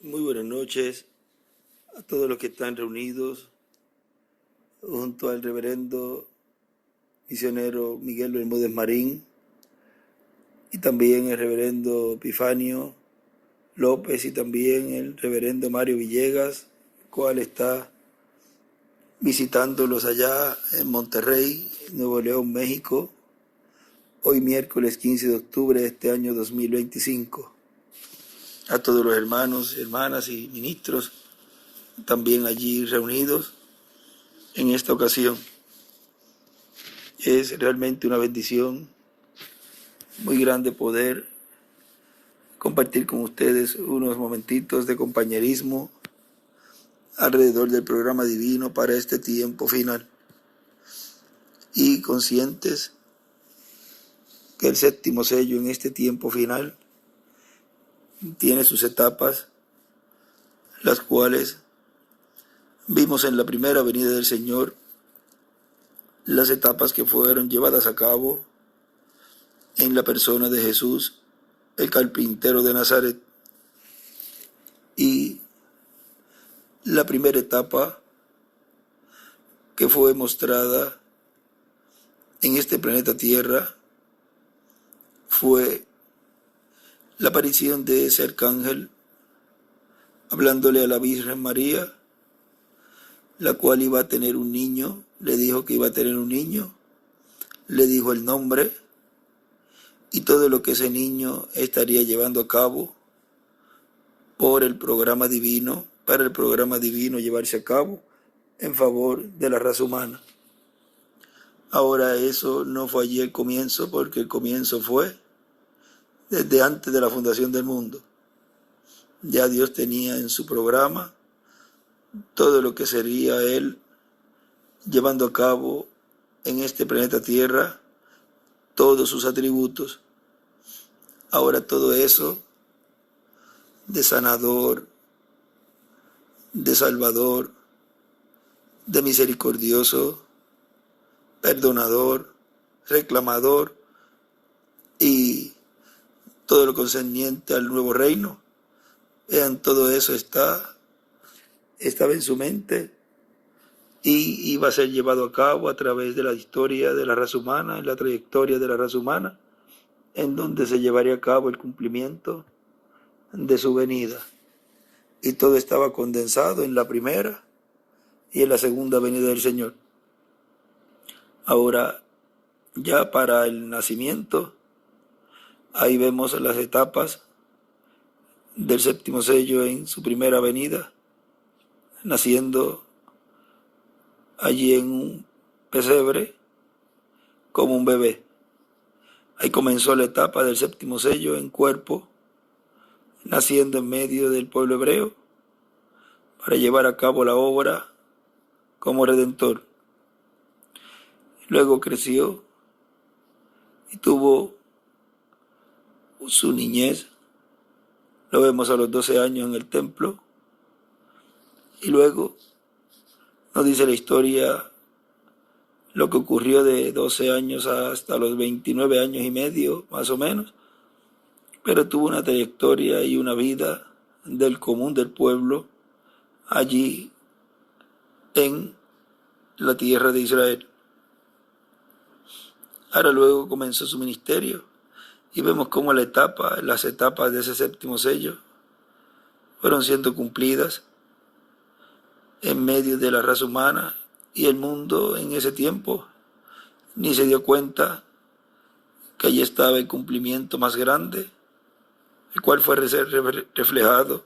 Muy buenas noches a todos los que están reunidos junto al reverendo misionero Miguel Bermúdez Marín y también el reverendo Epifanio López y también el reverendo Mario Villegas, el cual está visitándolos allá en Monterrey, Nuevo León, México, hoy miércoles 15 de octubre de este año 2025. A todos los hermanos, hermanas y ministros también allí reunidos en esta ocasión. Es realmente una bendición muy grande poder compartir con ustedes unos momentitos de compañerismo alrededor del programa divino para este tiempo final. Y conscientes que el séptimo sello en este tiempo final tiene sus etapas, las cuales vimos en la primera venida del Señor, las etapas que fueron llevadas a cabo en la persona de Jesús, el carpintero de Nazaret. Y la primera etapa que fue mostrada en este planeta Tierra fue la aparición de ese arcángel hablándole a la Virgen María, la cual iba a tener un niño, le dijo que iba a tener un niño, le dijo el nombre y todo lo que ese niño estaría llevando a cabo por el programa divino, para el programa divino llevarse a cabo en favor de la raza humana. Ahora eso no fue allí el comienzo, porque el comienzo fue desde antes de la fundación del mundo. Ya Dios tenía en su programa todo lo que sería Él llevando a cabo en este planeta Tierra, todos sus atributos. Ahora todo eso de sanador, de salvador, de misericordioso, perdonador, reclamador y todo lo concerniente al nuevo reino. Vean, todo eso estaba en su mente y iba a ser llevado a cabo a través de la historia de la raza humana, en la trayectoria de la raza humana, en donde se llevaría a cabo el cumplimiento de su venida. Y todo estaba condensado en la primera y en la segunda venida del Señor. Ahora, ya para el nacimiento, ahí vemos las etapas del séptimo sello en su primera venida, naciendo allí en un pesebre como un bebé. Ahí comenzó la etapa del séptimo sello en cuerpo, naciendo en medio del pueblo hebreo para llevar a cabo la obra como redentor. Luego creció y tuvo su niñez. Lo vemos a los 12 años en el templo. Y luego nos dice la historia lo que ocurrió de 12 años hasta los 29 años y medio, más o menos. Pero tuvo una trayectoria y una vida del común del pueblo allí en la tierra de Israel. Ahora luego comenzó su ministerio y vemos cómo las etapas de ese séptimo sello fueron siendo cumplidas en medio de la raza humana, y el mundo en ese tiempo ni se dio cuenta que allí estaba el cumplimiento más grande, el cual fue reflejado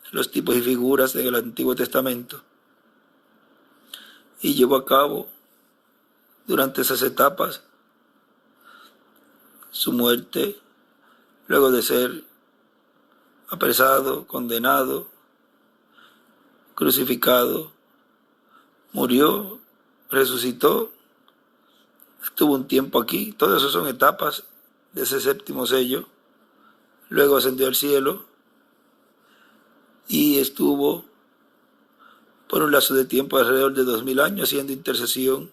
en los tipos y figuras del Antiguo Testamento, y llevó a cabo durante esas etapas su muerte, luego de ser apresado, condenado, crucificado, murió, resucitó, estuvo un tiempo aquí. Todas esas son etapas de ese séptimo sello. Luego ascendió al cielo y estuvo por un lapso de tiempo alrededor de 2000 años haciendo intercesión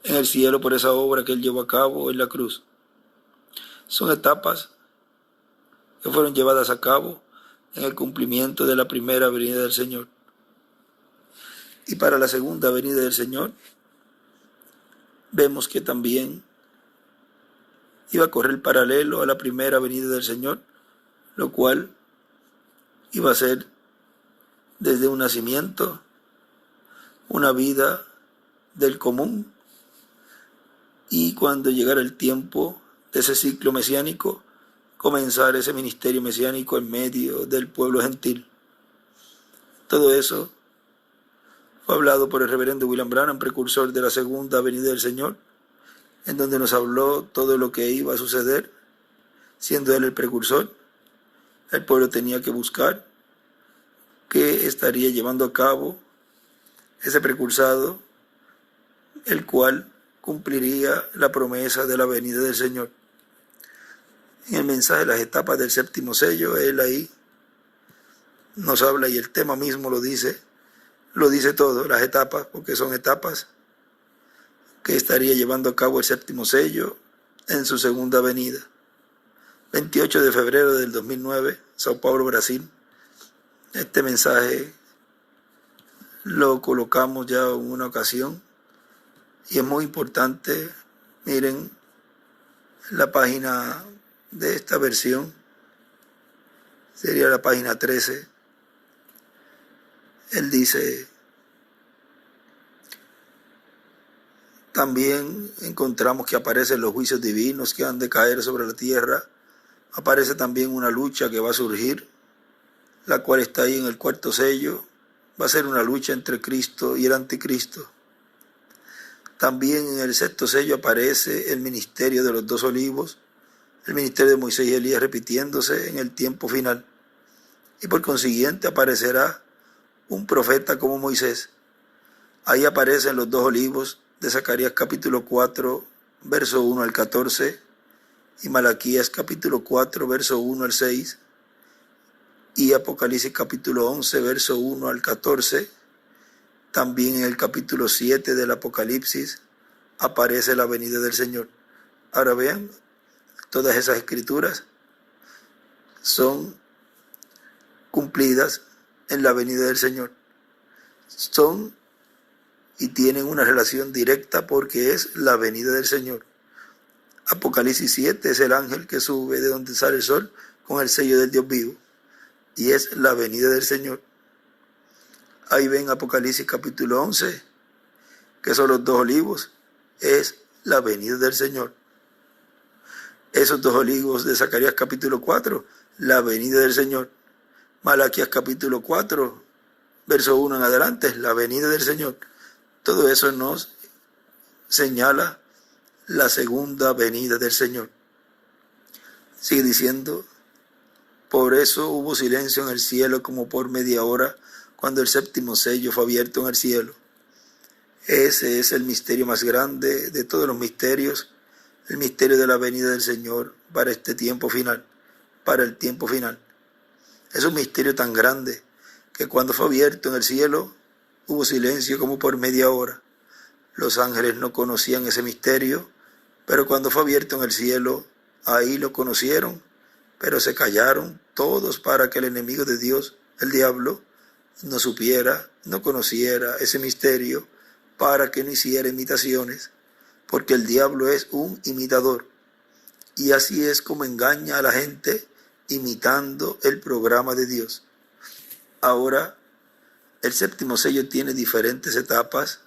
en el cielo por esa obra que él llevó a cabo en la cruz. Son etapas que fueron llevadas a cabo en el cumplimiento de la primera venida del Señor. Y para la segunda venida del Señor, vemos que también iba a correr paralelo a la primera venida del Señor, lo cual iba a ser desde un nacimiento, una vida del común, y cuando llegara el tiempo de ese ciclo mesiánico, comenzar ese ministerio mesiánico en medio del pueblo gentil. Todo eso fue hablado por el reverendo William Branham, precursor de la segunda venida del Señor, en donde nos habló todo lo que iba a suceder. Siendo él el precursor, el pueblo tenía que buscar qué estaría llevando a cabo ese precursado, el cual cumpliría la promesa de la venida del Señor. En el mensaje de las etapas del séptimo sello, él ahí nos habla, y el tema mismo lo dice todo, las etapas, porque son etapas que estaría llevando a cabo el séptimo sello en su segunda venida. 28 de febrero del 2009, Sao Paulo, Brasil. Este mensaje lo colocamos ya en una ocasión y es muy importante. Miren la página de esta versión, sería la página 13. Él dice: también encontramos que aparecen los juicios divinos que han de caer sobre la tierra. Aparece también una lucha que va a surgir, la cual está ahí en el cuarto sello. Va a ser una lucha entre Cristo y el anticristo. También en el sexto sello aparece el ministerio de los dos olivos, el ministerio de Moisés y Elías repitiéndose en el tiempo final. Y por consiguiente aparecerá un profeta como Moisés. Ahí aparecen los dos olivos de Zacarías capítulo 4, verso 1 al 14, y Malaquías capítulo 4, verso 1 al 6, y Apocalipsis capítulo 11, verso 1 al 14. También en el capítulo 7 del Apocalipsis aparece la venida del Señor. Ahora vean, todas esas escrituras son cumplidas en la venida del Señor. Son y tienen una relación directa porque es la venida del Señor. Apocalipsis 7 es el ángel que sube de donde sale el sol con el sello del Dios vivo, y es la venida del Señor. Ahí ven Apocalipsis capítulo 11, que son los dos olivos, es la venida del Señor. Esos dos olivos de Zacarías capítulo 4, la venida del Señor. Malaquías capítulo 4, verso 1 en adelante, es la venida del Señor. Todo eso nos señala la segunda venida del Señor. Sigue diciendo: por eso hubo silencio en el cielo como por media hora cuando el séptimo sello fue abierto en el cielo. Ese es el misterio más grande de todos los misterios, el misterio de la venida del Señor para este tiempo final, para el tiempo final. Es un misterio tan grande que cuando fue abierto en el cielo hubo silencio como por media hora. Los ángeles no conocían ese misterio, pero cuando fue abierto en el cielo, ahí lo conocieron, pero se callaron todos para que el enemigo de Dios, el diablo, no supiera, no conociera ese misterio, para que no hiciera imitaciones, porque el diablo es un imitador, y así es como engaña a la gente, imitando el programa de Dios. Ahora, el séptimo sello tiene diferentes etapas.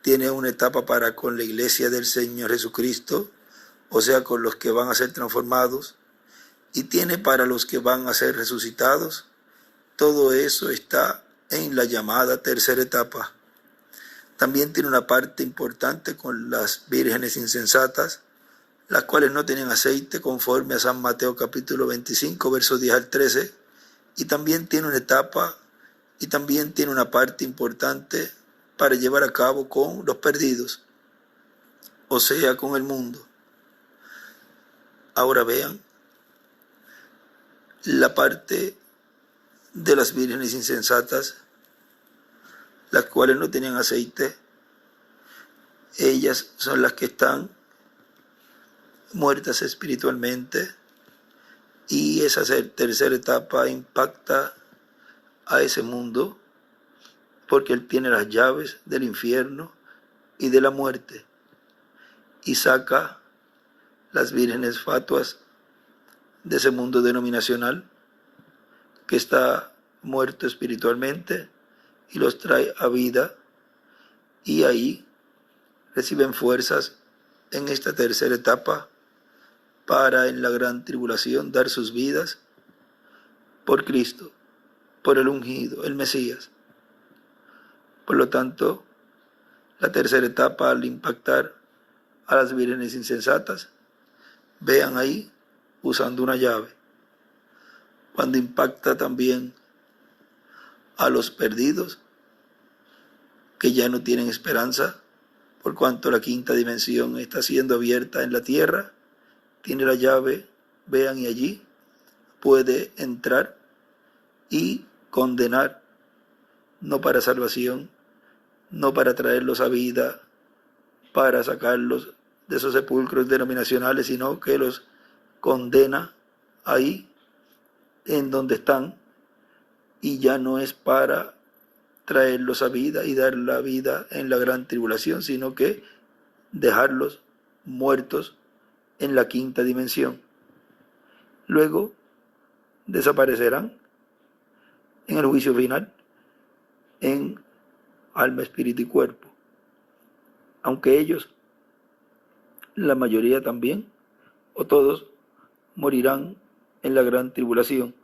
Tiene una etapa para con la iglesia del Señor Jesucristo, o sea, con los que van a ser transformados, y tiene para los que van a ser resucitados. Todo eso está en la llamada tercera etapa. También tiene una parte importante con las vírgenes insensatas, las cuales no tenían aceite, conforme a San Mateo capítulo 25, versos 10 al 13, y también tiene una etapa y también tiene una parte importante para llevar a cabo con los perdidos, o sea, con el mundo. Ahora vean la parte de las vírgenes insensatas, las cuales no tenían aceite. Ellas son las que están muertas espiritualmente Y esa tercera etapa impacta a ese mundo porque Él tiene las llaves del infierno y de la muerte y saca las vírgenes fatuas de ese mundo denominacional que está muerto espiritualmente y los trae a vida, y ahí reciben fuerzas en esta tercera etapa para en la gran tribulación dar sus vidas por Cristo, por el ungido, el Mesías. Por lo tanto, la tercera etapa, al impactar a las vírgenes insensatas, vean ahí usando una llave. Cuando impacta también a los perdidos, que ya no tienen esperanza, por cuanto la quinta dimensión está siendo abierta en la tierra, tiene la llave, vean, y allí puede entrar y condenar, no para salvación, no para traerlos a vida, para sacarlos de esos sepulcros denominacionales, sino que los condena ahí en donde están, y ya no es para traerlos a vida y dar la vida en la gran tribulación, sino que dejarlos muertos en la quinta dimensión. Luego desaparecerán en el juicio final en alma, espíritu y cuerpo, aunque ellos, la mayoría también, o todos, morirán en la gran tribulación,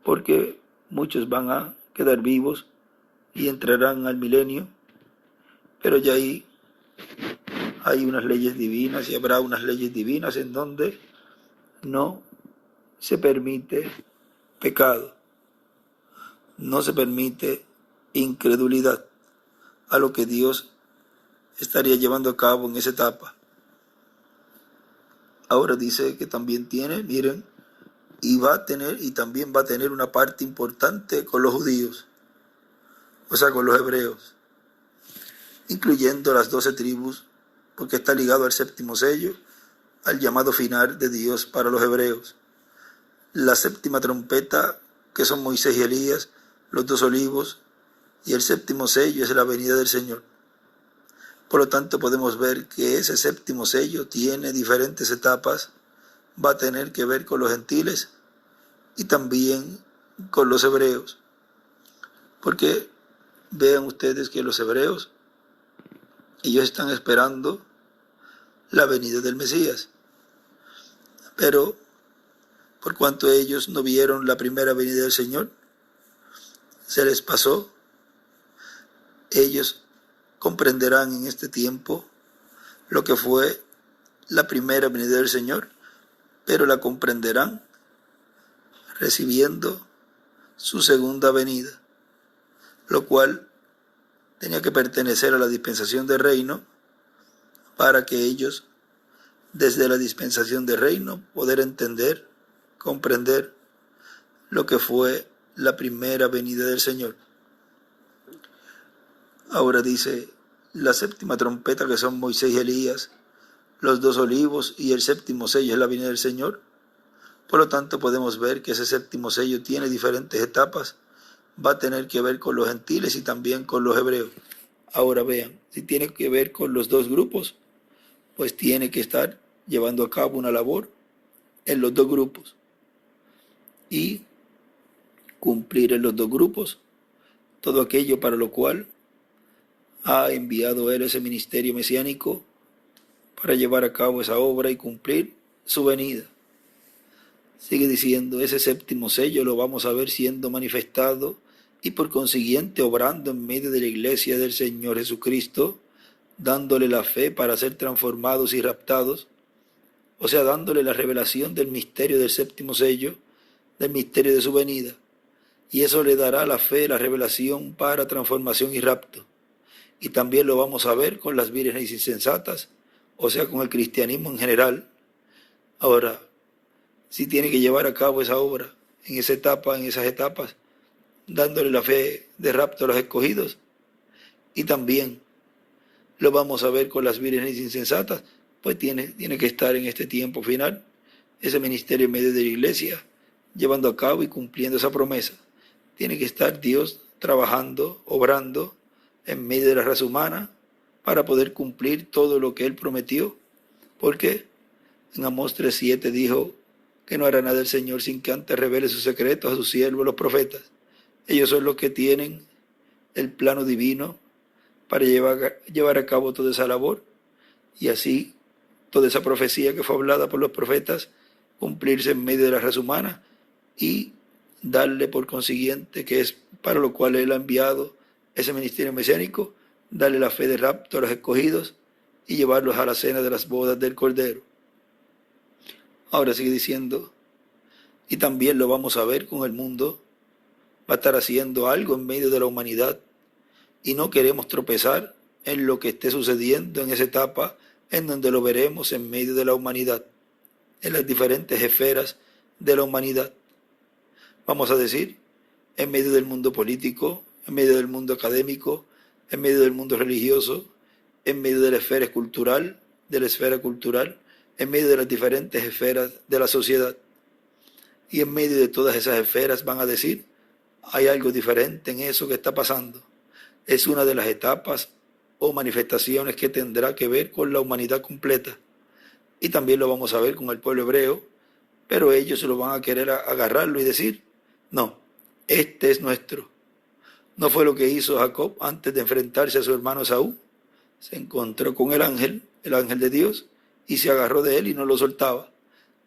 porque muchos van a quedar vivos y entrarán al milenio, pero ya ahí hay unas leyes divinas y habrá unas leyes divinas en donde no se permite pecado, no se permite incredulidad a lo que Dios estaría llevando a cabo en esa etapa. Ahora dice que también tiene, miren, y también va a tener una parte importante con los judíos, o sea, con los hebreos, incluyendo las 12 tribus, porque está ligado al séptimo sello, al llamado final de Dios para los hebreos. La séptima trompeta, que son Moisés y Elías, los 2 olivos, y el séptimo sello es la venida del Señor. Por lo tanto, podemos ver que ese séptimo sello tiene diferentes etapas, va a tener que ver con los gentiles y también con los hebreos, porque vean ustedes que los hebreos, ellos están esperando la venida del Mesías, pero por cuanto ellos no vieron la primera venida del Señor, se les pasó. Ellos comprenderán en este tiempo lo que fue la primera venida del Señor, pero la comprenderán recibiendo su segunda venida, lo cual tenía que pertenecer a la dispensación del reino, para que ellos, desde la dispensación del reino, poder entender, comprender lo que fue la primera venida del Señor. Ahora dice, la séptima trompeta, que son Moisés y Elías, los 2 olivos, y el séptimo sello es la venida del Señor. Por lo tanto, podemos ver que ese séptimo sello tiene diferentes etapas, va a tener que ver con los gentiles y también con los hebreos. Ahora vean, si tiene que ver con los 2 grupos, pues tiene que estar llevando a cabo una labor en los 2 grupos y cumplir en los 2 grupos todo aquello para lo cual ha enviado Él ese ministerio mesiánico, para llevar a cabo esa obra y cumplir su venida. Sigue diciendo, ese séptimo sello lo vamos a ver siendo manifestado y por consiguiente obrando en medio de la iglesia del Señor Jesucristo, dándole la fe para ser transformados y raptados, o sea, dándole la revelación del misterio del séptimo sello, del misterio de su venida, y eso le dará la fe, la revelación para transformación y rapto. Y también lo vamos a ver con las vírgenes insensatas, o sea, con el cristianismo en general. Ahora, si tiene que llevar a cabo esa obra en esa etapa, en esas etapas, dándole la fe de rapto a los escogidos, y también lo vamos a ver con las vírgenes insensatas, pues tiene que estar en este tiempo final, ese ministerio en medio de la iglesia, llevando a cabo y cumpliendo esa promesa. Tiene que estar Dios trabajando, obrando en medio de la raza humana para poder cumplir todo lo que Él prometió. Porque en Amós 3:7 dijo que no hará nada el Señor sin que antes revele sus secretos a sus siervos, los profetas. Ellos son los que tienen el plano divino para llevar a cabo toda esa labor y así toda esa profecía que fue hablada por los profetas cumplirse en medio de la raza humana y darle por consiguiente, que es para lo cual Él ha enviado ese ministerio mesiánico, darle la fe de rapto a los escogidos y llevarlos a la cena de las bodas del Cordero. Ahora sigue diciendo, y también lo vamos a ver con el mundo, va a estar haciendo algo en medio de la humanidad y no queremos tropezar en lo que esté sucediendo en esa etapa en donde lo veremos en medio de la humanidad, en las diferentes esferas de la humanidad. Vamos a decir, en medio del mundo político, en medio del mundo académico, en medio del mundo religioso, en medio de la esfera cultural, en medio de las diferentes esferas de la sociedad. Y en medio de todas esas esferas van a decir, hay algo diferente en eso que está pasando. Es una de las etapas o manifestaciones que tendrá que ver con la humanidad completa. Y también lo vamos a ver con el pueblo hebreo, pero ellos lo van a querer agarrarlo y decir, no, este es nuestro. No fue lo que hizo Jacob antes de enfrentarse a su hermano Esaú. Se encontró con el ángel de Dios, y se agarró de él y no lo soltaba.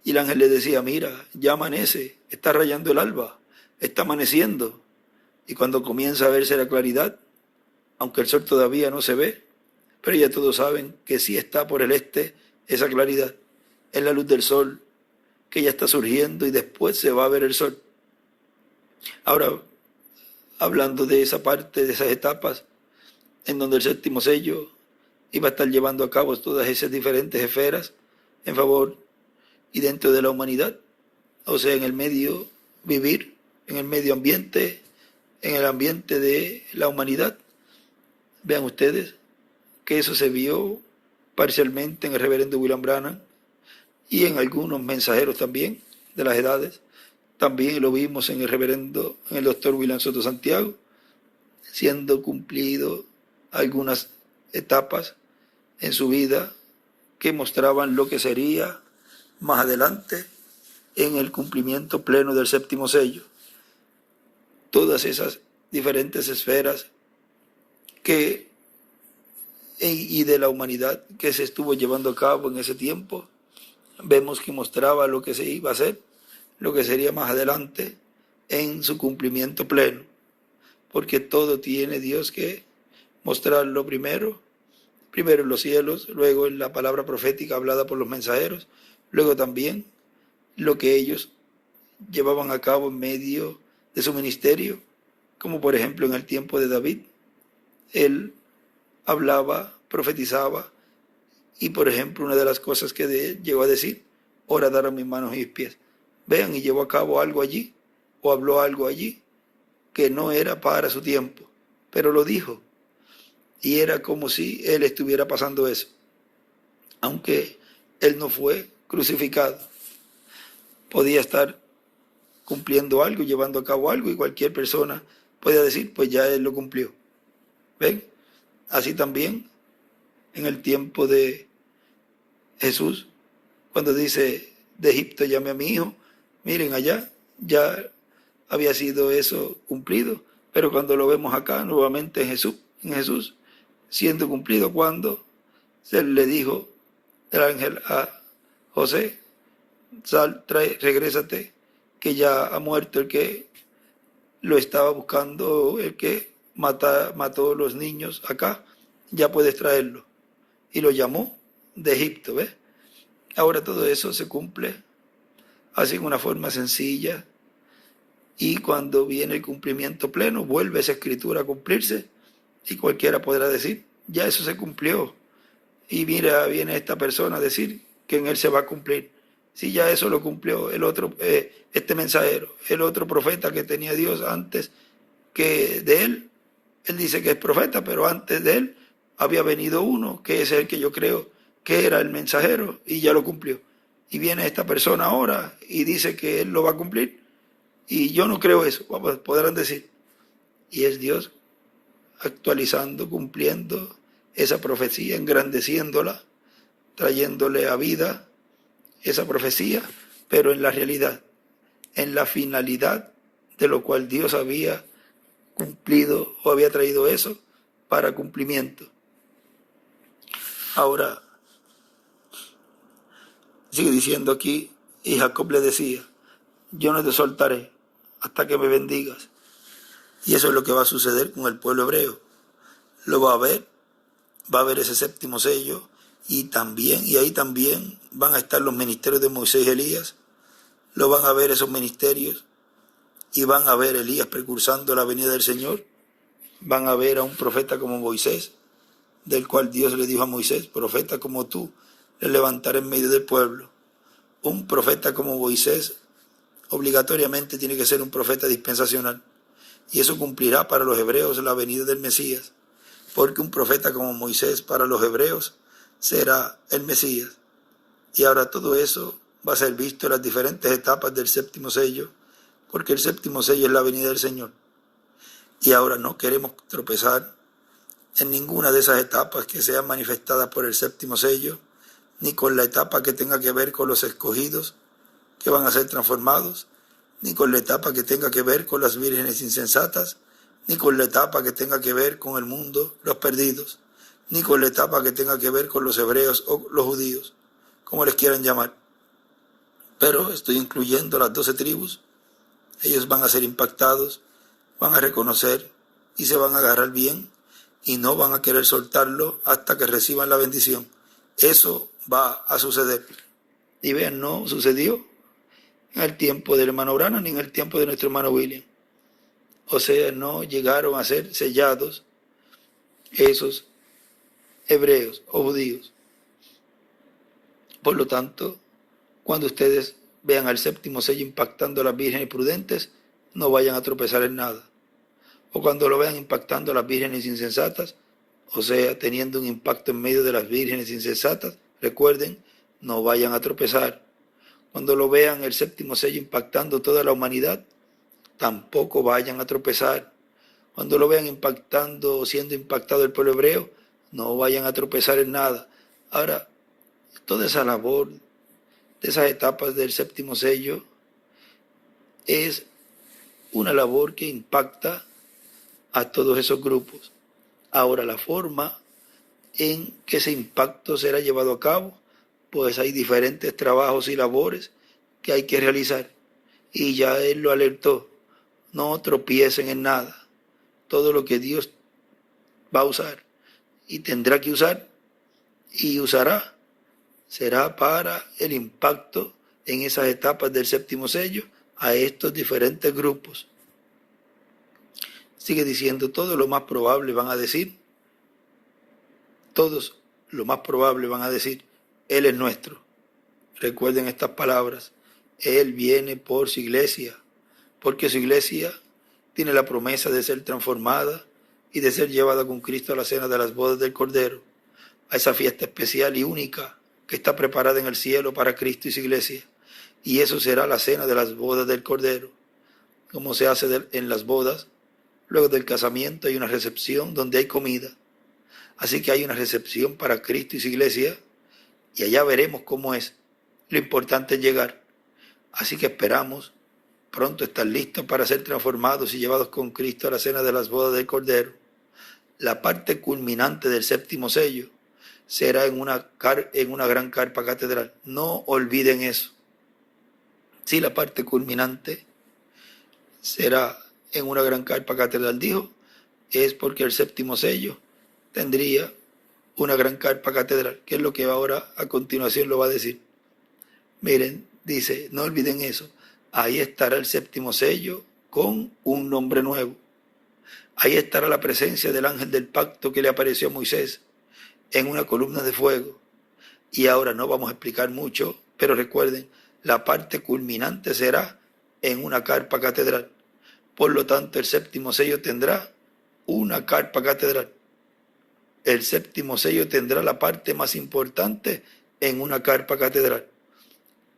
Y el ángel le decía, mira, ya amanece, está rayando el alba, está amaneciendo. Y cuando comienza a verse la claridad, aunque el sol todavía no se ve, pero ya todos saben que sí está por el este esa claridad. Es la luz del sol que ya está surgiendo y después se va a ver el sol. Ahora, hablando de esa parte, de esas etapas, en donde el séptimo sello iba a estar llevando a cabo todas esas diferentes esferas en favor y dentro de la humanidad, o sea, en el medio vivir, en el medio ambiente, en el ambiente de la humanidad. Vean ustedes que eso se vio parcialmente en el reverendo William Branham y en algunos mensajeros también de las edades. También lo vimos en el doctor William Soto Santiago, siendo cumplido algunas etapas en su vida que mostraban lo que sería más adelante en el cumplimiento pleno del séptimo sello. Todas esas diferentes esferas y de la humanidad que se estuvo llevando a cabo en ese tiempo, vemos que mostraba lo que se iba a hacer, lo que sería más adelante en su cumplimiento pleno, porque todo tiene Dios que mostrarlo primero en los cielos, luego en la palabra profética hablada por los mensajeros, luego también lo que ellos llevaban a cabo en medio de su ministerio, como por ejemplo en el tiempo de David, él hablaba, profetizaba, y por ejemplo una de las cosas que llegó a decir, horadar a mis manos y mis pies. Vean, y llevó a cabo algo allí, o habló algo allí, que no era para su tiempo, pero lo dijo. Y era como si él estuviera pasando eso, aunque él no fue crucificado. Podía estar cumpliendo algo, llevando a cabo algo, y cualquier persona podía decir, pues ya él lo cumplió. ¿Ven? Así también en el tiempo de Jesús, cuando dice, de Egipto llamé a mi hijo, miren allá, ya había sido eso cumplido, pero cuando lo vemos acá, nuevamente en Jesús, siendo cumplido cuando se le dijo el ángel a José, regrésate, que ya ha muerto el que lo estaba buscando, el que mató a los niños acá, ya puedes traerlo. Y lo llamó de Egipto, ¿ves? Ahora todo eso se cumple así en una forma sencilla, y cuando viene el cumplimiento pleno, vuelve esa escritura a cumplirse, y cualquiera podrá decir, ya eso se cumplió, y mira, viene esta persona a decir que en él se va a cumplir. Si ya eso lo cumplió el otro, este mensajero, el otro profeta que tenía Dios antes que de él dice que es profeta, pero antes de él había venido uno, que es el que yo creo que era el mensajero, y ya lo cumplió. y viene esta persona ahora y dice que él lo va a cumplir, y yo no creo eso, podrán decir. Y es Dios actualizando, cumpliendo esa profecía, engrandeciéndola, trayéndole a vida esa profecía, pero en la realidad, en la finalidad de lo cual Dios había cumplido o había traído eso para cumplimiento. Ahora, sigue diciendo aquí, y Jacob le decía, yo no te soltaré hasta que me bendigas. Y eso es lo que va a suceder con el pueblo hebreo. Lo va a ver ese séptimo sello, y ahí también van a estar los ministerios de Moisés y Elías. Lo van a ver esos ministerios, y van a ver a Elías precursando la venida del Señor. Van a ver a un profeta como Moisés, del cual Dios le dijo a Moisés, profeta como tú, le levantaré en medio del pueblo. Un profeta como Moisés obligatoriamente tiene que ser un profeta dispensacional, y eso cumplirá para los hebreos la venida del Mesías, porque un profeta como Moisés para los hebreos será el Mesías. Y ahora todo eso va a ser visto en las diferentes etapas del séptimo sello, porque el séptimo sello es la venida del Señor. Y ahora no queremos tropezar en ninguna de esas etapas que sean manifestadas por el séptimo sello, ni con la etapa que tenga que ver con los escogidos que van a ser transformados, ni con la etapa que tenga que ver con las vírgenes insensatas, ni con la etapa que tenga que ver con el mundo, los perdidos, ni con la etapa que tenga que ver con los hebreos o los judíos, como les quieran llamar. Pero estoy incluyendo las 12 tribus. Ellos van a ser impactados, van a reconocer y se van a agarrar bien, y no van a querer soltarlo hasta que reciban la bendición. Eso va a suceder. Y vean, no sucedió en el tiempo del hermano Branham ni en el tiempo de nuestro hermano William. O sea, no llegaron a ser sellados esos hebreos o judíos. Por lo tanto, cuando ustedes vean al séptimo sello impactando a las vírgenes prudentes, no vayan a tropezar en nada. O cuando lo vean impactando a las vírgenes insensatas, o sea, teniendo un impacto en medio de las vírgenes insensatas, recuerden, no vayan a tropezar. Cuando lo vean el séptimo sello impactando toda la humanidad, tampoco vayan a tropezar. Cuando lo vean impactando o siendo impactado el pueblo hebreo, no vayan a tropezar en nada. Ahora, toda esa labor de esas etapas del séptimo sello es una labor que impacta a todos esos grupos. Ahora, la forma en que ese impacto será llevado a cabo, pues hay diferentes trabajos y labores que hay que realizar. Y ya él lo alertó, no tropiecen en nada. Todo lo que Dios va a usar y tendrá que usar y usará, será para el impacto en esas etapas del séptimo sello a estos diferentes grupos. Sigue diciendo, todo lo más probable van a decir, todos lo más probable van a decir, Él es nuestro. Recuerden estas palabras, Él viene por su iglesia, porque su iglesia tiene la promesa de ser transformada y de ser llevada con Cristo a la cena de las bodas del Cordero, a esa fiesta especial y única que está preparada en el cielo para Cristo y su iglesia. Y eso será la cena de las bodas del Cordero, como se hace en las bodas. Luego del casamiento hay una recepción donde hay comida. Así que hay una recepción para Cristo y su iglesia, y allá veremos cómo es. Lo importante es llegar. Así que esperamos pronto estar listos para ser transformados y llevados con Cristo a la cena de las bodas del Cordero. La parte culminante del séptimo sello será en una gran carpa catedral. No olviden eso. Si la parte culminante será en una gran carpa catedral, dijo, es porque el séptimo sello tendría una gran carpa catedral, que es lo que ahora a continuación lo va a decir. Miren, dice, no olviden eso, ahí estará el séptimo sello con un nombre nuevo. Ahí estará la presencia del ángel del pacto que le apareció a Moisés en una columna de fuego. Y ahora no vamos a explicar mucho, pero recuerden, la parte culminante será en una carpa catedral. Por lo tanto, el séptimo sello tendrá una carpa catedral. El séptimo sello tendrá la parte más importante en una carpa catedral.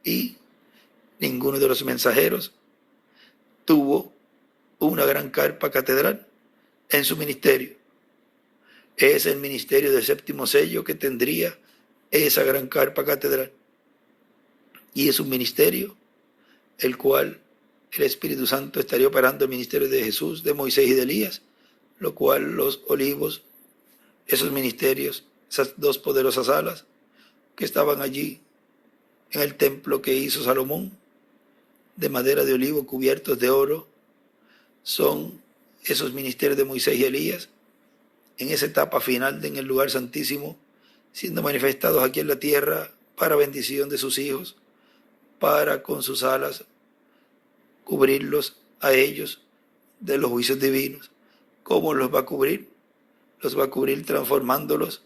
y ninguno de los mensajeros tuvo una gran carpa catedral en su ministerio. Es el ministerio del séptimo sello que tendría esa gran carpa catedral. Y es un ministerio el cual el Espíritu Santo estaría operando el ministerio de Jesús, de Moisés y de Elías, lo cual los olivos, esos ministerios, esas dos poderosas alas que estaban allí en el templo que hizo Salomón, de madera de olivo cubiertos de oro, son esos ministerios de Moisés y Elías, en esa etapa final en el lugar santísimo, siendo manifestados aquí en la tierra para bendición de sus hijos, para con sus alas cubrirlos a ellos de los juicios divinos. ¿Cómo los va a cubrir? Los va a cubrir transformándolos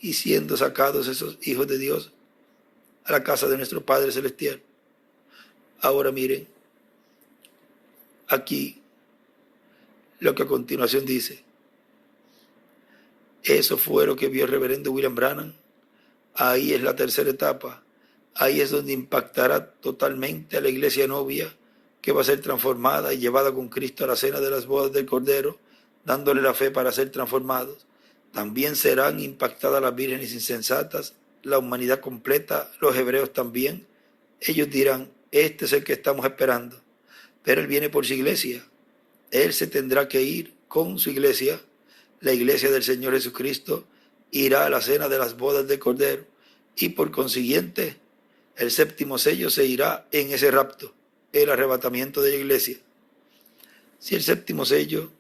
y siendo sacados esos hijos de Dios a la casa de nuestro Padre Celestial. Ahora miren, aquí lo que a continuación dice. Eso fue lo que vio el reverendo William Branham. Ahí es la tercera etapa. Ahí es donde impactará totalmente a la iglesia novia, que va a ser transformada y llevada con Cristo a la cena de las bodas del Cordero, dándole la fe para ser transformados. También serán impactadas las vírgenes insensatas, la humanidad completa, los hebreos también. Ellos dirán, este es el que estamos esperando. Pero Él viene por su iglesia. Él se tendrá que ir con su iglesia. La iglesia del Señor Jesucristo irá a la cena de las bodas del Cordero y por consiguiente el séptimo sello se irá en ese rapto, el arrebatamiento de la iglesia. Si el séptimo sello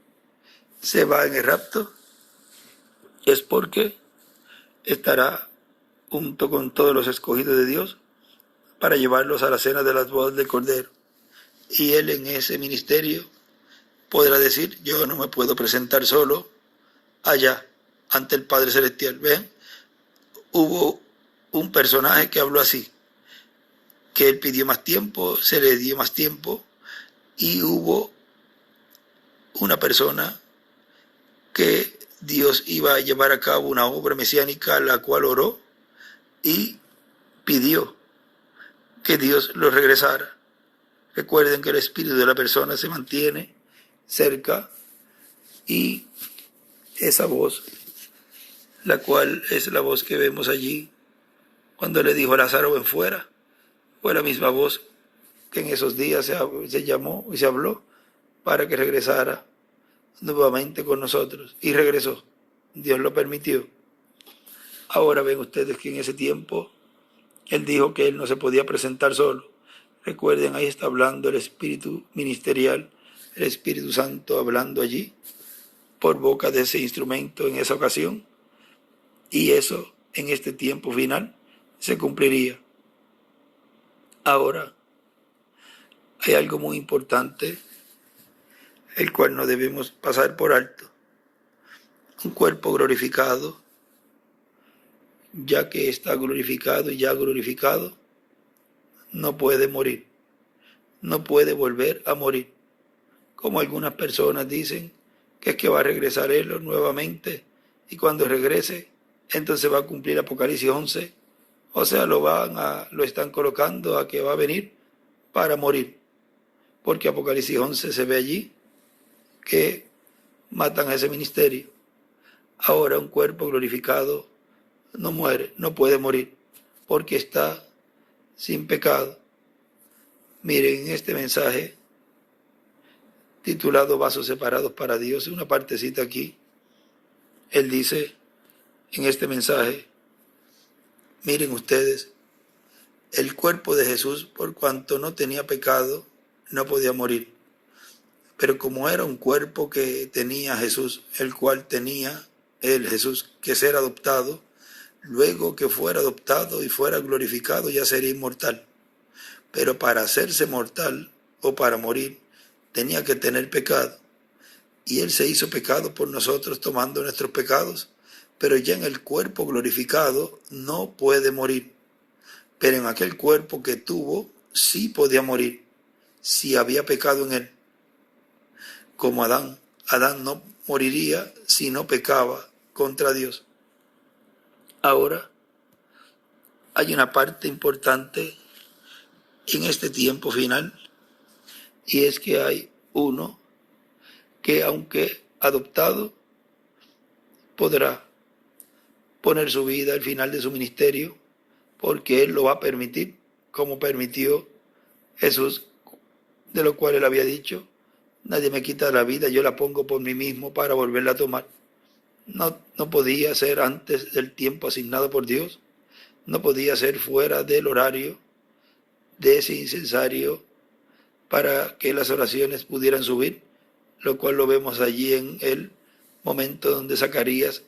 se va en el rapto, es porque estará junto con todos los escogidos de Dios para llevarlos a la cena de las bodas del Cordero. Y Él en ese ministerio podrá decir, yo no me puedo presentar solo allá ante el Padre Celestial. ¿Ven? Hubo un personaje que habló así, que él pidió más tiempo, se le dio más tiempo, y hubo una persona que Dios iba a llevar a cabo una obra mesiánica, la cual oró y pidió que Dios lo regresara. Recuerden que el espíritu de la persona se mantiene cerca y esa voz, la cual es la voz que vemos allí cuando le dijo a Lázaro, ven fuera, fue la misma voz que en esos días se llamó y se habló para que regresara nuevamente con nosotros. Y regresó. Dios lo permitió. Ahora ven ustedes que en ese tiempo Él dijo que Él no se podía presentar solo. Recuerden, ahí está hablando el Espíritu ministerial, el Espíritu Santo hablando allí por boca de ese instrumento en esa ocasión, y eso en este tiempo final se cumpliría. Ahora, hay algo muy importante, el cual no debemos pasar por alto. Un cuerpo glorificado, ya que está glorificado y ya glorificado, no puede morir, no puede volver a morir. Como algunas personas dicen, que es que va a regresar Él nuevamente y cuando regrese, entonces va a cumplir Apocalipsis 11. O sea, lo están colocando a que va a venir para morir. Porque Apocalipsis 11 se ve allí que matan a ese ministerio. Ahora un cuerpo glorificado no muere, no puede morir, porque está sin pecado. Miren este mensaje titulado Vasos separados para Dios, una partecita aquí. Él dice en este mensaje, miren ustedes, el cuerpo de Jesús, por cuanto no tenía pecado, no podía morir. Pero como era un cuerpo que tenía Jesús, el cual tenía él, Jesús, que ser adoptado, luego que fuera adoptado y fuera glorificado ya sería inmortal. Pero para hacerse mortal o para morir, tenía que tener pecado. Y Él se hizo pecado por nosotros tomando nuestros pecados, pero ya en el cuerpo glorificado no puede morir. Pero en aquel cuerpo que tuvo sí podía morir, si había pecado en él. Como Adán no moriría si no pecaba contra Dios. Ahora, hay una parte importante en este tiempo final, y es que hay uno que, aunque adoptado, podrá poner su vida al final de su ministerio, porque Él lo va a permitir, como permitió Jesús, de lo cual Él había dicho: nadie me quita la vida, yo la pongo por mí mismo para volverla a tomar. No podía ser antes del tiempo asignado por Dios, no podía ser fuera del horario de ese incensario para que las oraciones pudieran subir, lo cual lo vemos allí en el momento donde Zacarías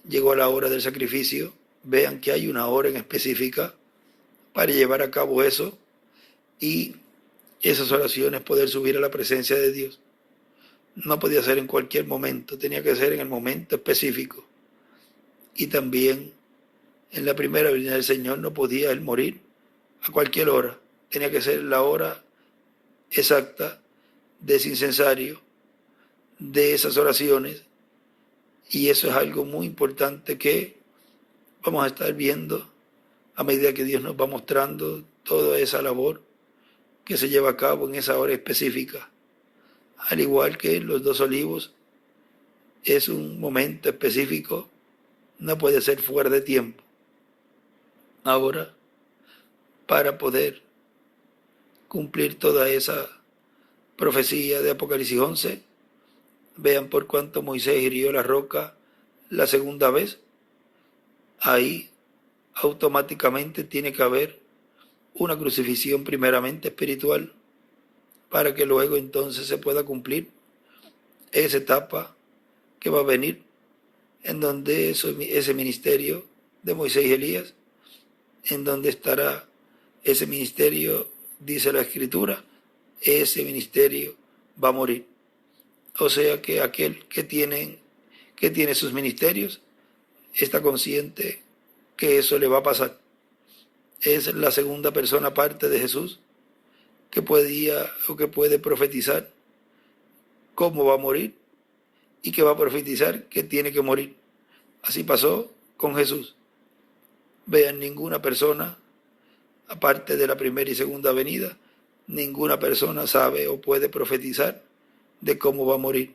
llegó a la hora del sacrificio. Vean que hay una hora en específica para llevar a cabo eso y esas oraciones poder subir a la presencia de Dios. No podía ser en cualquier momento, tenía que ser en el momento específico. Y también en la primera venida del Señor no podía Él morir a cualquier hora, tenía que ser la hora exacta de ese incensario, de esas oraciones, y eso es algo muy importante que vamos a estar viendo a medida que Dios nos va mostrando toda esa labor que se lleva a cabo en esa hora específica. Al igual que los 2 olivos, es un momento específico, no puede ser fuera de tiempo. Ahora, para poder cumplir toda esa profecía de Apocalipsis 11, vean por cuánto Moisés hirió la roca la segunda vez. Ahí automáticamente tiene que haber una crucifixión primeramente espiritual para que luego entonces se pueda cumplir esa etapa que va a venir, en donde ese ministerio de Moisés y Elías, en donde estará ese ministerio, dice la Escritura, ese ministerio va a morir. O sea que aquel que tiene sus ministerios está consciente que eso le va a pasar. Es la segunda persona aparte de Jesús que puede profetizar cómo va a morir y que va a profetizar que tiene que morir. Así pasó con Jesús. Vean, ninguna persona, aparte de la primera y segunda venida, ninguna persona sabe o puede profetizar de cómo va a morir.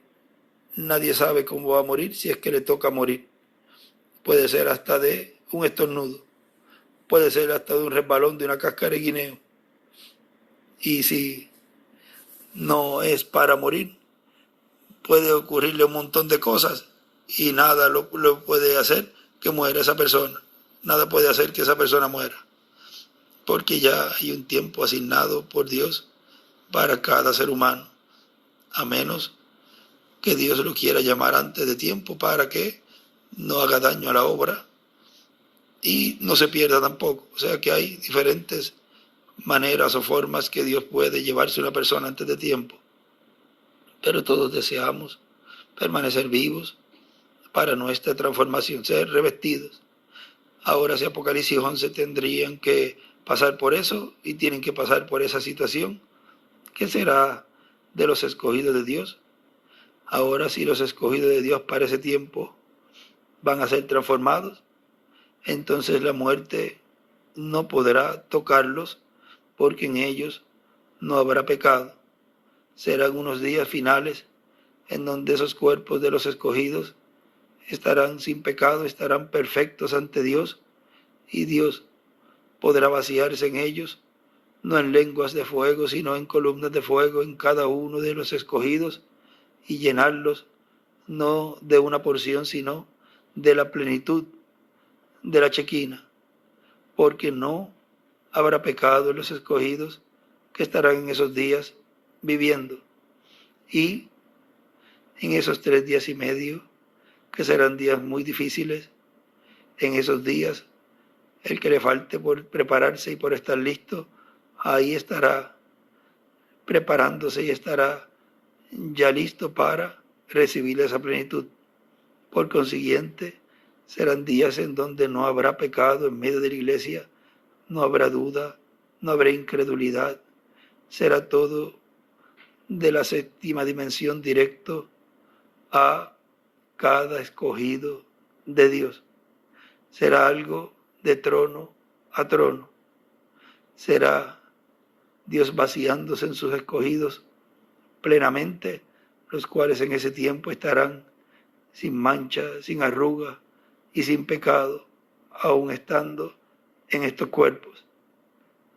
Nadie sabe cómo va a morir si es que le toca morir. Puede ser hasta de un estornudo, puede ser hasta de un resbalón de una cáscara de guineo. Y si no es para morir, puede ocurrirle un montón de cosas y nada lo puede hacer que muera esa persona. Nada puede hacer que esa persona muera, porque ya hay un tiempo asignado por Dios para cada ser humano, a menos que Dios lo quiera llamar antes de tiempo para que no haga daño a la obra y no se pierda tampoco. O sea que hay diferentes maneras o formas que Dios puede llevarse a una persona antes de tiempo, pero todos deseamos permanecer vivos para nuestra transformación, ser revestidos. Ahora, si Apocalipsis 11 tendrían que pasar por eso y tienen que pasar por esa situación, ¿qué será de los escogidos de Dios? Ahora, si los escogidos de Dios para ese tiempo van a ser transformados, entonces la muerte no podrá tocarlos, porque en ellos no habrá pecado. Serán unos días finales en donde esos cuerpos de los escogidos estarán sin pecado, estarán perfectos ante Dios, y Dios podrá vaciarse en ellos, no en lenguas de fuego, sino en columnas de fuego en cada uno de los escogidos, y llenarlos no de una porción, sino de la plenitud de la chequina, porque no habrá pecado en los escogidos que estarán en esos días viviendo. Y en esos 3 días y medio, que serán días muy difíciles, en esos días, el que le falte por prepararse y por estar listo, ahí estará preparándose y estará ya listo para recibir esa plenitud. Por consiguiente, serán días en donde no habrá pecado en medio de la iglesia, no habrá duda, no habrá incredulidad, será todo de la séptima dimensión directo a cada escogido de Dios. Será algo de trono a trono. Será Dios vaciándose en sus escogidos plenamente, los cuales en ese tiempo estarán sin mancha, sin arruga y sin pecado, aun estando en estos cuerpos.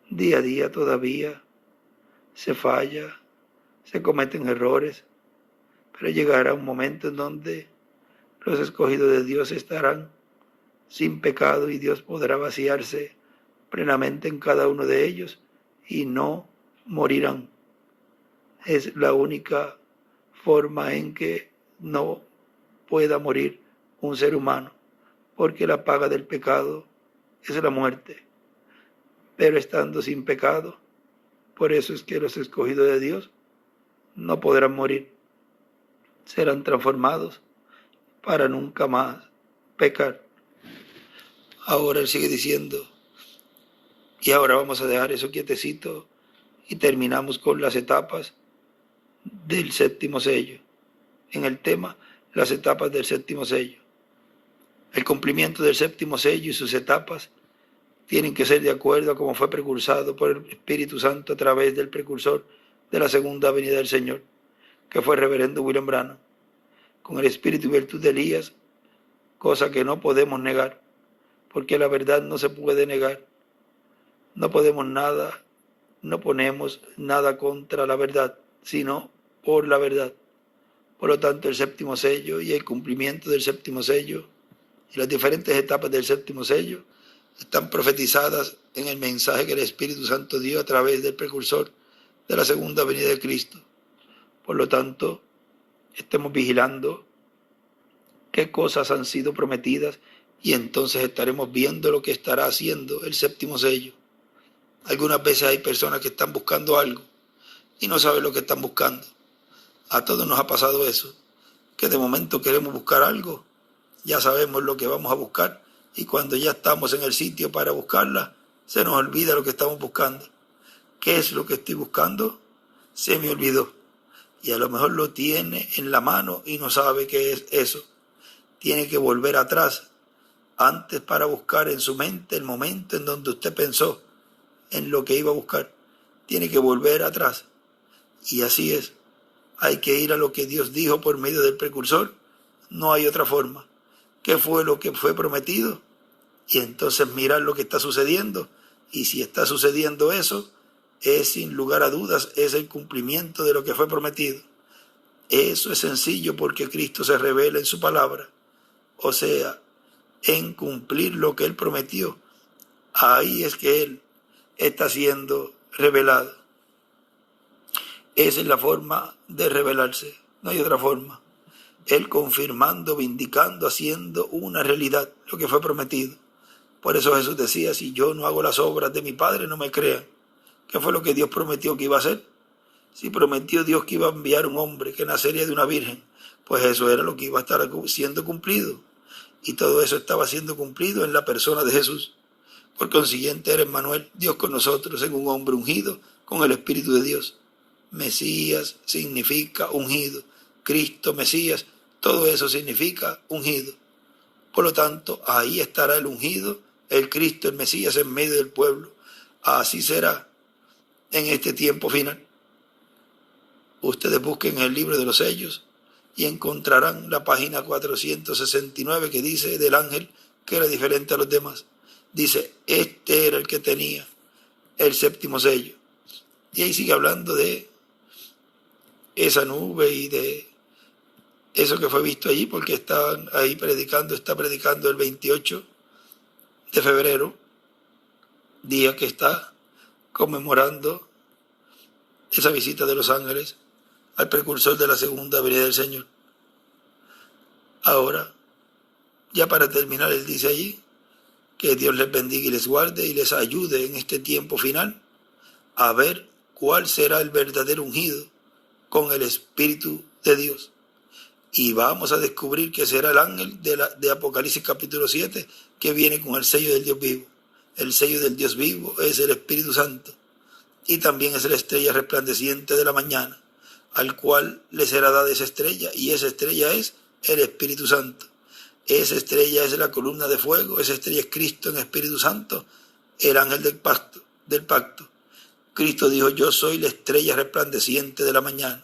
Día a día todavía se falla, se cometen errores, pero llegará un momento en donde los escogidos de Dios estarán sin pecado y Dios podrá vaciarse plenamente en cada uno de ellos y no morirán. Es la única forma en que no pueda morir un ser humano, porque la paga del pecado es la muerte. Pero estando sin pecado, por eso es que los escogidos de Dios no podrán morir. Serán transformados para nunca más pecar. Ahora él sigue diciendo, y ahora vamos a dejar eso quietecito y terminamos con las etapas del séptimo sello. En el tema, las etapas del séptimo sello. El cumplimiento del séptimo sello y sus etapas tienen que ser de acuerdo a como fue precursado por el Espíritu Santo a través del precursor de la segunda venida del Señor, que fue el reverendo William Branham, con el espíritu y virtud de Elías, cosa que no podemos negar, porque la verdad no se puede negar. No podemos nada, no ponemos nada contra la verdad, sino por la verdad. Por lo tanto, el séptimo sello y el cumplimiento del séptimo sello y las diferentes etapas del séptimo sello están profetizadas en el mensaje que el Espíritu Santo dio a través del precursor de la segunda venida de Cristo. Por lo tanto, estemos vigilando qué cosas han sido prometidas y entonces estaremos viendo lo que estará haciendo el séptimo sello. Algunas veces hay personas que están buscando algo y no saben lo que están buscando. A todos nos ha pasado eso, que de momento queremos buscar algo, ya sabemos lo que vamos a buscar y cuando ya estamos en el sitio para buscarla, se nos olvida lo que estamos buscando. ¿Qué es lo que estoy buscando? Se me olvidó. Y a lo mejor lo tiene en la mano y no sabe qué es eso. Tiene que volver atrás, antes para buscar en su mente el momento en donde usted pensó en lo que iba a buscar. Tiene que volver atrás. Y así es. Hay que ir a lo que Dios dijo por medio del precursor. No hay otra forma. ¿Qué fue lo que fue prometido? Y entonces mirar lo que está sucediendo. Y si está sucediendo eso, es sin lugar a dudas, es el cumplimiento de lo que fue prometido. Eso es sencillo porque Cristo se revela en su palabra. O sea, en cumplir lo que Él prometió. Ahí es que Él está siendo revelado. Esa es la forma de revelarse, no hay otra forma. Él confirmando, vindicando, haciendo una realidad lo que fue prometido. Por eso Jesús decía, si yo no hago las obras de mi Padre, no me crean. ¿Qué fue lo que Dios prometió que iba a hacer? Si prometió Dios que iba a enviar un hombre que nacería de una virgen, pues eso era lo que iba a estar siendo cumplido. Y todo eso estaba siendo cumplido en la persona de Jesús. Por consiguiente era Emmanuel, Dios con nosotros, en un hombre ungido con el Espíritu de Dios. Mesías significa ungido. Cristo, Mesías, todo eso significa ungido. Por lo tanto, ahí estará el ungido, el Cristo, el Mesías en medio del pueblo. Así será en este tiempo final. Ustedes busquen el libro de los sellos y encontrarán la página 469 que dice del ángel que era diferente a los demás. Dice, este era el que tenía el séptimo sello. Y ahí sigue hablando de esa nube y de eso que fue visto allí, porque está predicando el 28 de febrero, día que está conmemorando esa visita de los ángeles al precursor de la segunda venida del Señor. Ahora, ya para terminar, él dice allí que Dios les bendiga y les guarde y les ayude en este tiempo final a ver cuál será el verdadero ungido con el Espíritu de Dios. Y vamos a descubrir que será el ángel de Apocalipsis capítulo 7 que viene con el sello del Dios vivo. El sello del Dios vivo es el Espíritu Santo y también es la estrella resplandeciente de la mañana, al cual le será dada esa estrella, y esa estrella es el Espíritu Santo. Esa estrella es la columna de fuego, esa estrella es Cristo en Espíritu Santo, el ángel del pacto. Cristo dijo, yo soy la estrella resplandeciente de la mañana.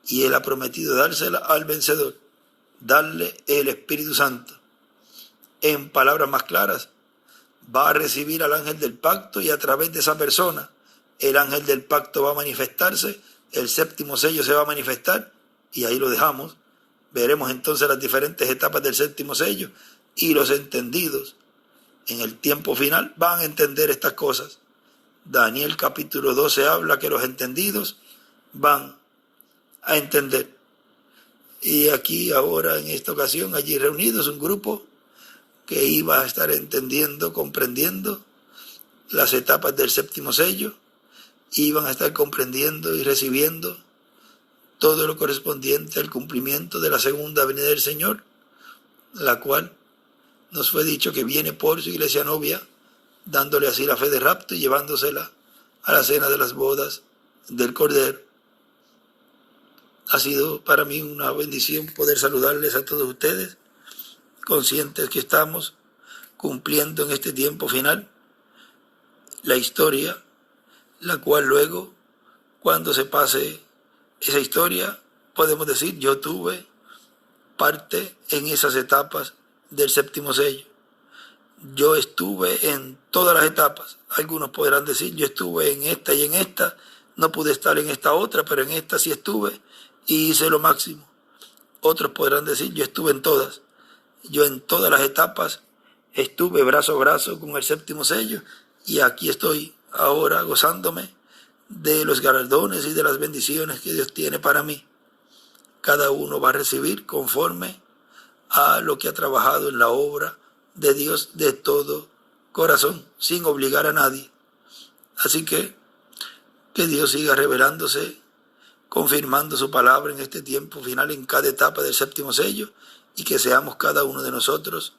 Y Él ha prometido dársela al vencedor, darle el Espíritu Santo. En palabras más claras, va a recibir al ángel del pacto y a través de esa persona, el ángel del pacto va a manifestarse, el séptimo sello se va a manifestar y ahí lo dejamos. Veremos entonces las diferentes etapas del séptimo sello y los entendidos en el tiempo final van a entender estas cosas. Daniel capítulo 12 habla que los entendidos van a entender. Y aquí ahora en esta ocasión allí reunidos un grupo que iba a estar entendiendo, comprendiendo las etapas del séptimo sello, iban a estar comprendiendo y recibiendo todo lo correspondiente al cumplimiento de la segunda venida del Señor, la cual nos fue dicho que viene por su iglesia novia, dándole así la fe de rapto y llevándosela a la cena de las bodas del Cordero. Ha sido para mí una bendición poder saludarles a todos ustedes, conscientes que estamos cumpliendo en este tiempo final la historia, la cual luego, cuando se pase esa historia, podemos decir, yo tuve parte en esas etapas del séptimo sello. Yo estuve en todas las etapas. Algunos podrán decir, yo estuve en esta y en esta, no pude estar en esta otra, pero en esta sí estuve y hice lo máximo. Otros podrán decir, yo estuve en todas. Yo en todas las etapas estuve brazo a brazo con el séptimo sello y aquí estoy ahora gozándome de los galardones y de las bendiciones que Dios tiene para mí. Cada uno va a recibir conforme a lo que ha trabajado en la obra de Dios de todo corazón, sin obligar a nadie. Así que Dios siga revelándose, confirmando su palabra en este tiempo final, en cada etapa del séptimo sello, y que seamos cada uno de nosotros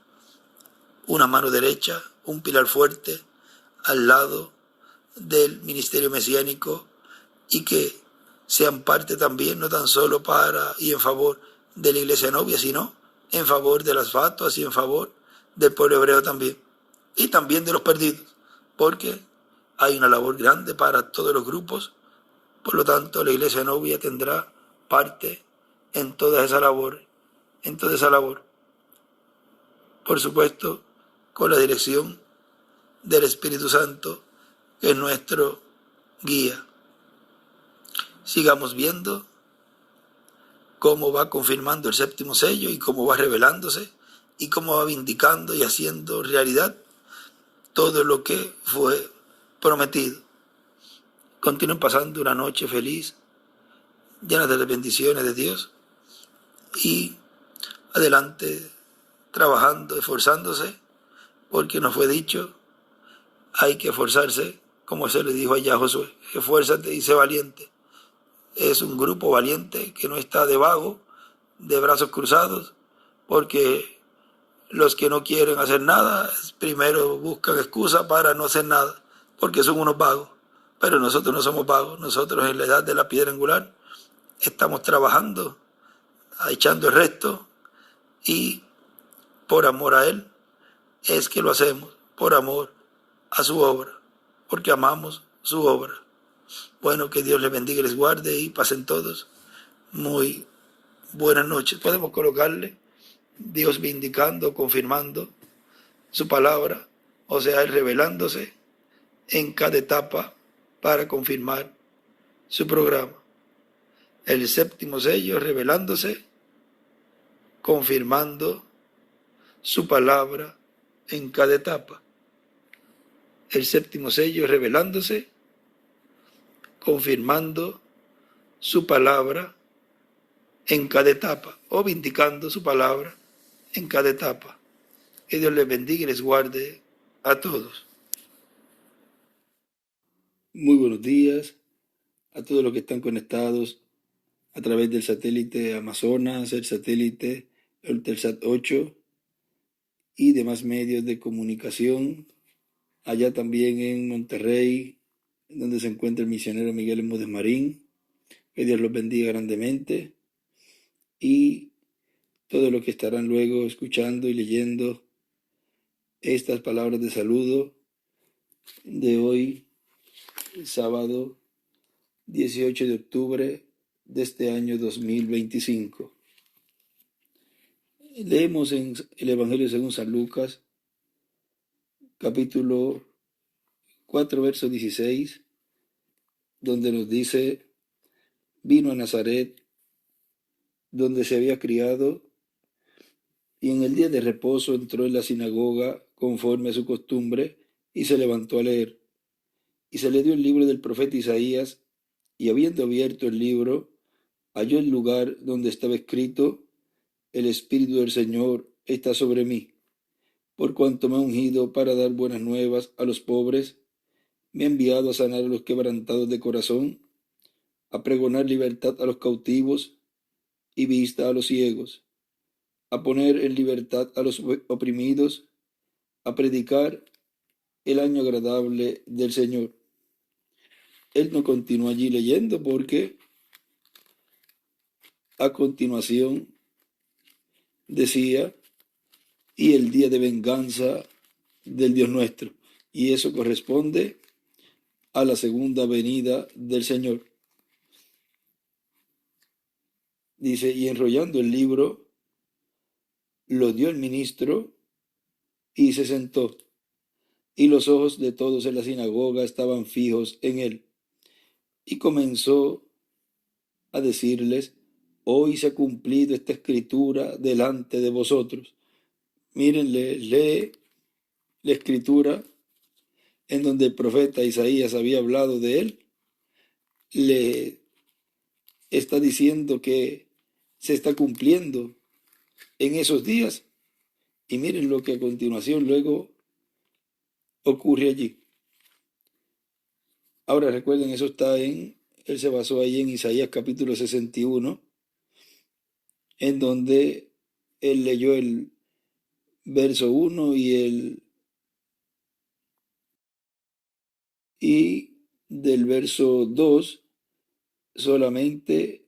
una mano derecha, un pilar fuerte al lado del ministerio mesiánico y que sean parte también, no tan solo para y en favor de la iglesia novia, sino en favor de las fatuas y en favor del pueblo hebreo también, y también de los perdidos, porque hay una labor grande para todos los grupos. Por lo tanto, la iglesia novia tendrá parte en toda esa labor, por supuesto, con la dirección del Espíritu Santo, que es nuestro guía. Sigamos viendo cómo va confirmando el séptimo sello y cómo va revelándose y cómo va vindicando y haciendo realidad todo lo que fue prometido. Continúen pasando una noche feliz, llena de las bendiciones de Dios y adelante trabajando, esforzándose, porque nos fue dicho, hay que esforzarse, como se le dijo allá a Josué, esfuérzate y sé valiente. Es un grupo valiente que no está de vago, de brazos cruzados, porque los que no quieren hacer nada, primero buscan excusa para no hacer nada, porque son unos vagos. Pero nosotros no somos vagos, nosotros en la edad de la piedra angular estamos trabajando, echando el resto, y por amor a Él es que lo hacemos, por amor a su obra, porque amamos su obra. Bueno, que Dios les bendiga y les guarde y pasen todos muy buenas noches. Podemos colocarle Dios vindicando, confirmando su palabra, o sea, Él revelándose en cada etapa para confirmar su programa. El séptimo sello revelándose, confirmando su palabra en cada etapa. El séptimo sello revelándose, confirmando su palabra en cada etapa, o vindicando su palabra en cada etapa. Que Dios les bendiga y les guarde a todos. Muy buenos días a todos los que están conectados a través del satélite Amazonas, el satélite Eutelsat 8 y demás medios de comunicación. Allá también en Monterrey, donde se encuentra el misionero Miguel Múdez Marín. Que Dios los bendiga grandemente. Y todos los que estarán luego escuchando y leyendo estas palabras de saludo de hoy, sábado 18 de octubre de este año 2025. Leemos en el Evangelio según San Lucas, capítulo 4, verso 16, donde nos dice: vino a Nazaret, donde se había criado, y en el día de reposo entró en la sinagoga conforme a su costumbre, y se levantó a leer. Y se le dio el libro del profeta Isaías, y habiendo abierto el libro, halló el lugar donde estaba escrito: el Espíritu del Señor está sobre mí, por cuanto me ha ungido para dar buenas nuevas a los pobres, me ha enviado a sanar a los quebrantados de corazón, a pregonar libertad a los cautivos y vista a los ciegos, a poner en libertad a los oprimidos, a predicar el año agradable del Señor. Él no continúa allí leyendo porque a continuación decía: y el día de venganza del Dios nuestro. Y eso corresponde a la segunda venida del Señor. Dice: y enrollando el libro, lo dio el ministro y se sentó. Y los ojos de todos en la sinagoga estaban fijos en él. Y comenzó a decirles: hoy se ha cumplido esta escritura delante de vosotros. Mírenle, lee la escritura en donde el profeta Isaías había hablado de él. Le está diciendo que se está cumpliendo en esos días. Y miren lo que a continuación luego ocurre allí. Ahora recuerden, eso está él se basó ahí en Isaías capítulo 61, en donde él leyó el verso 1 y del verso 2 solamente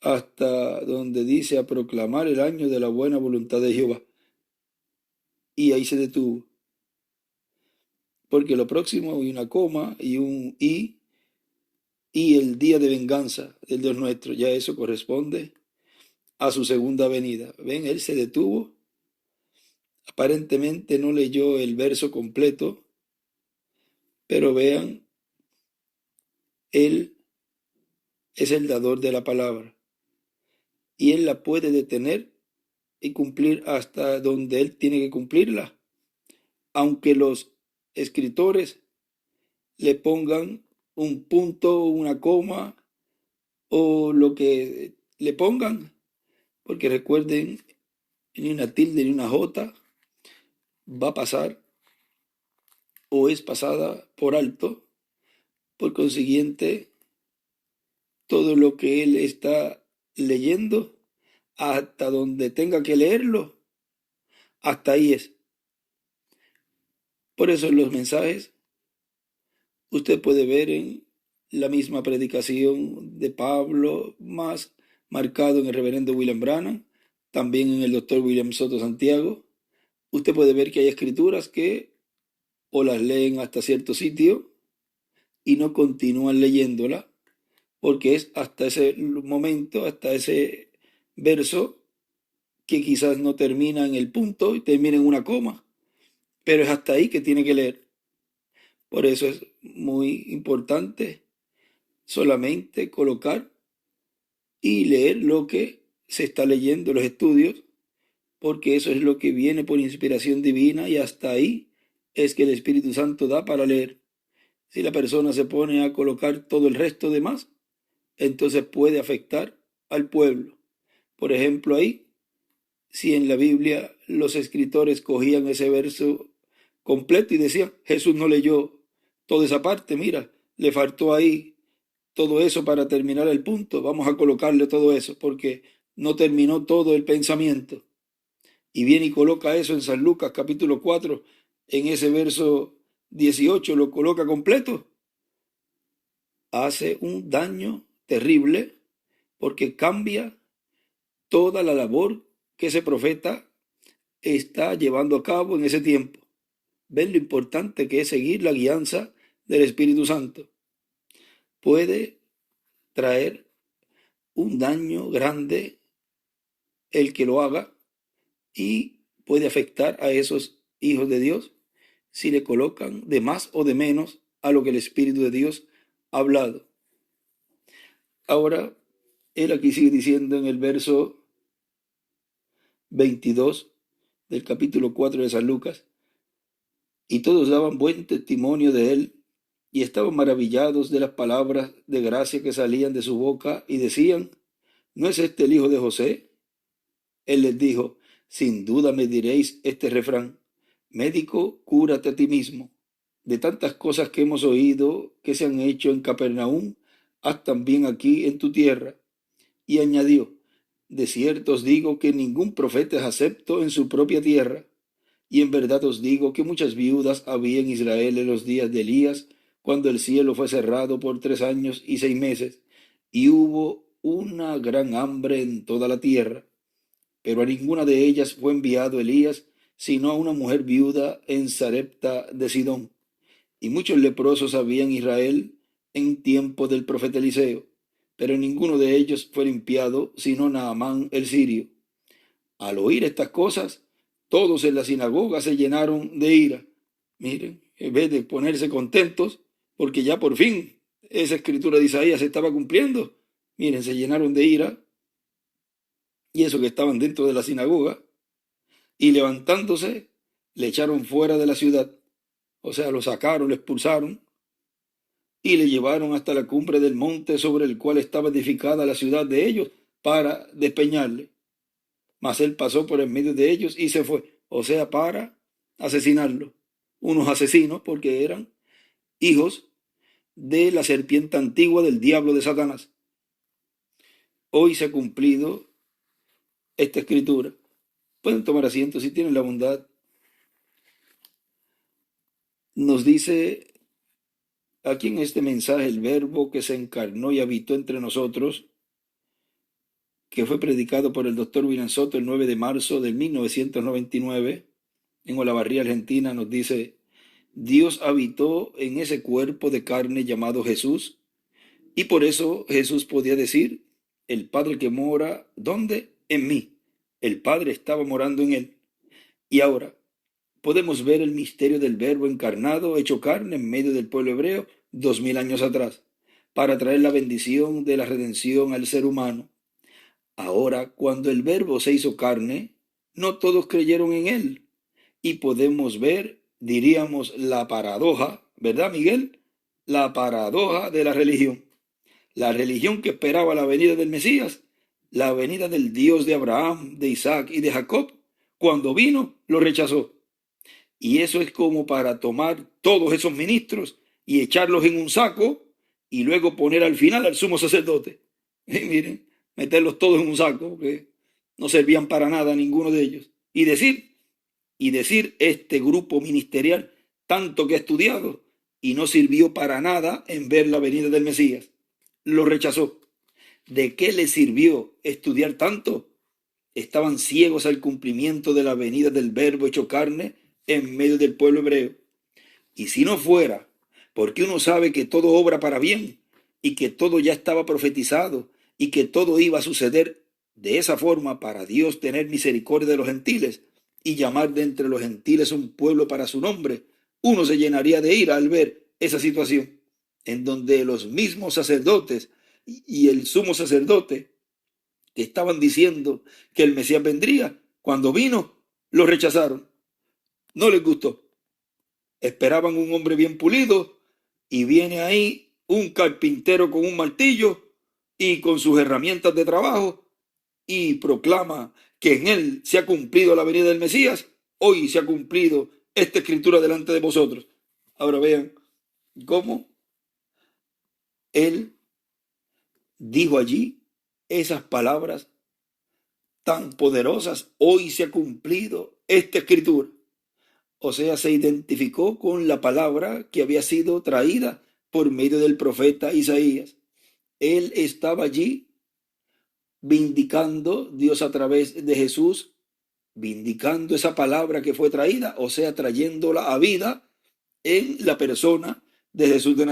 hasta donde dice: a proclamar el año de la buena voluntad de Jehová. Y ahí se detuvo, porque lo próximo hay una coma y un y el día de venganza del Dios nuestro, ya eso corresponde a su segunda venida. Ven, él se detuvo, aparentemente no leyó el verso completo, pero vean, él es el dador de la palabra y él la puede detener y cumplir hasta donde él tiene que cumplirla, aunque los escritores le pongan un punto, una coma o lo que le pongan, porque recuerden, ni una tilde ni una jota va a pasar o es pasada por alto. Por consiguiente, todo lo que él está leyendo, hasta donde tenga que leerlo, hasta ahí es. Por eso en los mensajes usted puede ver en la misma predicación de Pablo, más marcado en el reverendo William Branham, también en el doctor William Soto Santiago. Usted puede ver que hay escrituras que o las leen hasta cierto sitio y no continúan leyéndola, porque es hasta ese momento, hasta ese verso, que quizás no termina en el punto y termina en una coma, pero es hasta ahí que tiene que leer. Por eso es muy importante solamente colocar y leer lo que se está leyendo, los estudios, porque eso es lo que viene por inspiración divina y hasta ahí es que el Espíritu Santo da para leer. Si la persona se pone a colocar todo el resto de más, entonces puede afectar al pueblo. Por ejemplo, ahí, si en la Biblia los escritores cogían ese verso completo y decían: Jesús no leyó toda esa parte, mira, le faltó ahí todo eso para terminar el punto, vamos a colocarle todo eso, porque no terminó todo el pensamiento. Y viene y coloca eso en San Lucas capítulo 4, en ese verso 18, lo coloca completo. Hace un daño terrible porque cambia toda la labor que ese profeta está llevando a cabo en ese tiempo. ¿Ven lo importante que es seguir la guianza del Espíritu Santo, puede traer un daño grande el que lo haga y puede afectar a esos hijos de Dios si le colocan de más o de menos a lo que el Espíritu de Dios ha hablado. Ahora, él aquí sigue diciendo en el verso 22 del capítulo 4 de San Lucas, y todos daban buen testimonio de él y estaban maravillados de las palabras de gracia que salían de su boca y decían, ¿no es este el hijo de José? Él les dijo, sin duda me diréis este refrán, médico, cúrate a ti mismo. De tantas cosas que hemos oído que se han hecho en Capernaum, haz también aquí en tu tierra. Y añadió, de cierto os digo que ningún profeta es acepto en su propia tierra. Y en verdad os digo que muchas viudas había en Israel en los días de Elías, cuando el cielo fue cerrado por 3 años y 6 meses, y hubo una gran hambre en toda la tierra. Pero a ninguna de ellas fue enviado Elías, sino a una mujer viuda en Sarepta de Sidón. Y muchos leprosos había en Israel en tiempo del profeta Eliseo, pero ninguno de ellos fue limpiado, sino Naamán el sirio. Al oír estas cosas, todos en la sinagoga se llenaron de ira. Miren, en vez de ponerse contentos, porque ya por fin esa escritura de Isaías se estaba cumpliendo, miren, se llenaron de ira, y eso que estaban dentro de la sinagoga, y levantándose, le echaron fuera de la ciudad. O sea, lo sacaron, lo expulsaron, y le llevaron hasta la cumbre del monte sobre el cual estaba edificada la ciudad de ellos, para despeñarle. Mas él pasó por en medio de ellos y se fue, o sea, para asesinarlo. Unos asesinos, porque eran hijos de la serpiente antigua del diablo de Satanás. Hoy se ha cumplido esta escritura. Pueden tomar asiento si tienen la bondad. Nos dice aquí en este mensaje el verbo que se encarnó y habitó entre nosotros, que fue predicado por el doctor William Soto el 9 de marzo de 1999 en Olavarría, Argentina. Nos dice, Dios habitó en ese cuerpo de carne llamado Jesús, y por eso Jesús podía decir, el Padre que mora, ¿dónde? En mí. El Padre estaba morando en él. Y ahora podemos ver el misterio del verbo encarnado, hecho carne en medio del pueblo hebreo 2000 años atrás, para traer la bendición de la redención al ser humano. Ahora, cuando el verbo se hizo carne, no todos creyeron en él. Y podemos ver, diríamos, la paradoja, ¿verdad, Miguel? La paradoja de la religión. La religión que esperaba la venida del Mesías, la venida del Dios de Abraham, de Isaac y de Jacob, cuando vino, lo rechazó. Y eso es como para tomar todos esos ministros y echarlos en un saco y luego poner al final al sumo sacerdote. Miren, meterlos todos en un saco, que no servían para nada ninguno de ellos. Y decir este grupo ministerial tanto que ha estudiado y no sirvió para nada en ver la venida del Mesías. Lo rechazó. ¿De qué le sirvió estudiar tanto? Estaban ciegos al cumplimiento de la venida del verbo hecho carne en medio del pueblo hebreo. Y si no fuera, porque uno sabe que todo obra para bien y que todo ya estaba profetizado y que todo iba a suceder de esa forma para Dios tener misericordia de los gentiles y llamar de entre los gentiles un pueblo para su nombre, uno se llenaría de ira al ver esa situación, en donde los mismos sacerdotes y el sumo sacerdote que estaban diciendo que el Mesías vendría, cuando vino, lo rechazaron. No les gustó. Esperaban un hombre bien pulido y viene ahí un carpintero con un martillo y con sus herramientas de trabajo y proclama que en él se ha cumplido la venida del Mesías. Hoy se ha cumplido esta escritura delante de vosotros. Ahora vean cómo él dijo allí esas palabras tan poderosas. Hoy se ha cumplido esta escritura. O sea, se identificó con la palabra que había sido traída por medio del profeta Isaías. Él estaba allí vindicando, Dios a través de Jesús, vindicando esa palabra que fue traída, o sea, trayéndola a vida en la persona de Jesús de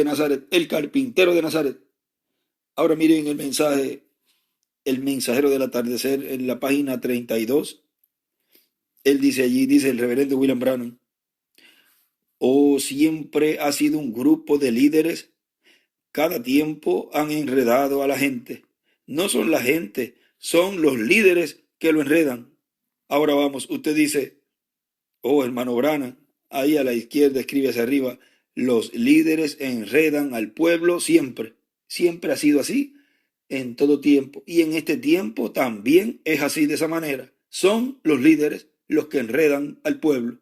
Nazaret, el carpintero de Nazaret. Ahora miren el mensaje, el mensajero del atardecer, en la página 32. Él dice allí, dice el reverendo William Branham: oh, siempre ha sido un grupo de líderes. Cada tiempo han enredado a la gente. No son la gente, son los líderes que lo enredan. Ahora vamos, usted dice, oh, hermano Branham, ahí a la izquierda escribe hacia arriba, los líderes enredan al pueblo siempre. Siempre ha sido así, en todo tiempo. Y en este tiempo también es así, de esa manera. Son los líderes los que enredan al pueblo.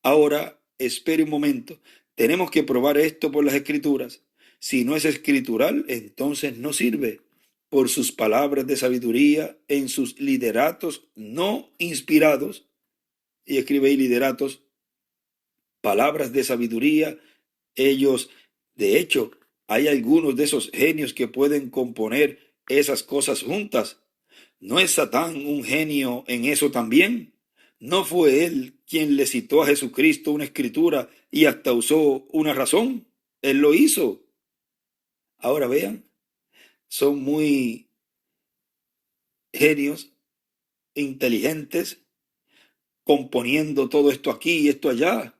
Ahora, espere un momento. Tenemos que probar esto por las escrituras. Si no es escritural, entonces no sirve. Por sus palabras de sabiduría, en sus lideratos no inspirados, y escribe ahí lideratos, palabras de sabiduría, ellos, de hecho, hay algunos de esos genios que pueden componer esas cosas juntas. ¿No es Satán un genio en eso también? ¿No fue él quien le citó a Jesucristo una escritura y hasta usó una razón? Él lo hizo. Ahora vean, son muy genios, inteligentes, componiendo todo esto aquí y esto allá,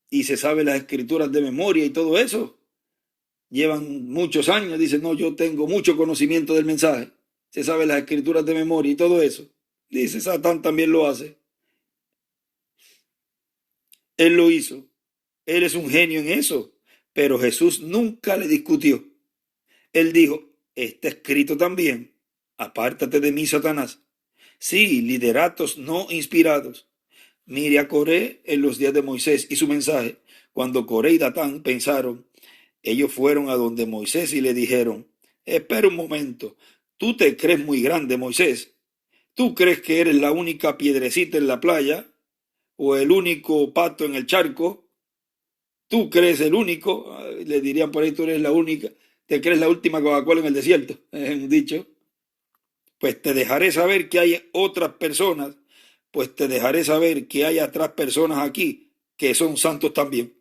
y se sabe las escrituras de memoria y todo eso. Llevan muchos años, dicen, no, yo tengo mucho conocimiento del mensaje, se sabe las escrituras de memoria y todo eso. Dice, Satán también lo hace. Él lo hizo. Él es un genio en eso. Pero Jesús nunca le discutió. Él dijo, está escrito también, apártate de mí, Satanás. Sí, lideratos no inspirados. Mire a Coré en los días de Moisés y su mensaje. Cuando Coré y Datán pensaron, ellos fueron a donde Moisés y le dijeron, espera un momento, tú te crees muy grande, Moisés. ¿Tú crees que eres la única piedrecita en la playa o el único pato en el charco? ¿Tú crees el único? Le dirían por ahí, tú eres la única. ¿Te crees la última Coca-Cola en el desierto? Es un dicho. Pues te dejaré saber que hay otras personas, pues te dejaré saber que hay otras personas aquí que son santos también.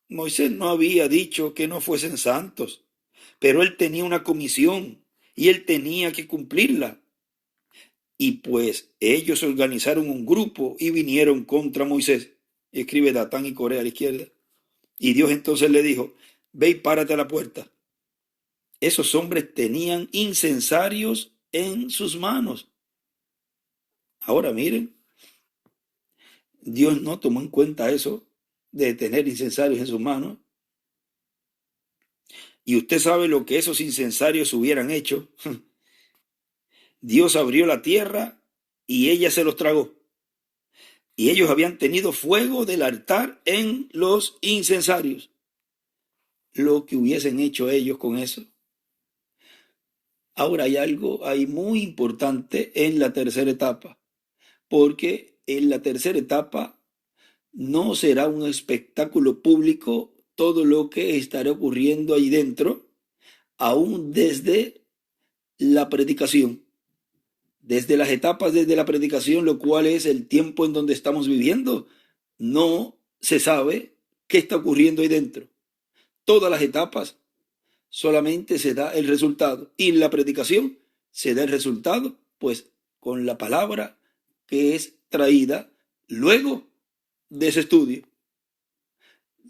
Moisés no había dicho que no fuesen santos, pero él tenía una comisión y él tenía que cumplirla. Y pues ellos organizaron un grupo y vinieron contra Moisés. Escribe Datán y Coré a la izquierda. Y Dios entonces le dijo, ve y párate a la puerta. Esos hombres tenían incensarios en sus manos. Ahora miren, Dios no tomó en cuenta eso de tener incensarios en sus manos. Y usted sabe lo que esos incensarios hubieran hecho. Dios abrió la tierra y ella se los tragó. Y ellos habían tenido fuego del altar en los incensarios. Lo que hubiesen hecho ellos con eso. Ahora hay algo ahí muy importante en la tercera etapa, porque en la tercera etapa no será un espectáculo público todo lo que estará ocurriendo ahí dentro, aún desde la predicación, desde las etapas desde la predicación, lo cual es el tiempo en donde estamos viviendo. No se sabe qué está ocurriendo ahí dentro. Todas las etapas solamente se da el resultado. Y en la predicación se da el resultado, pues con la palabra que es traída luego de ese estudio,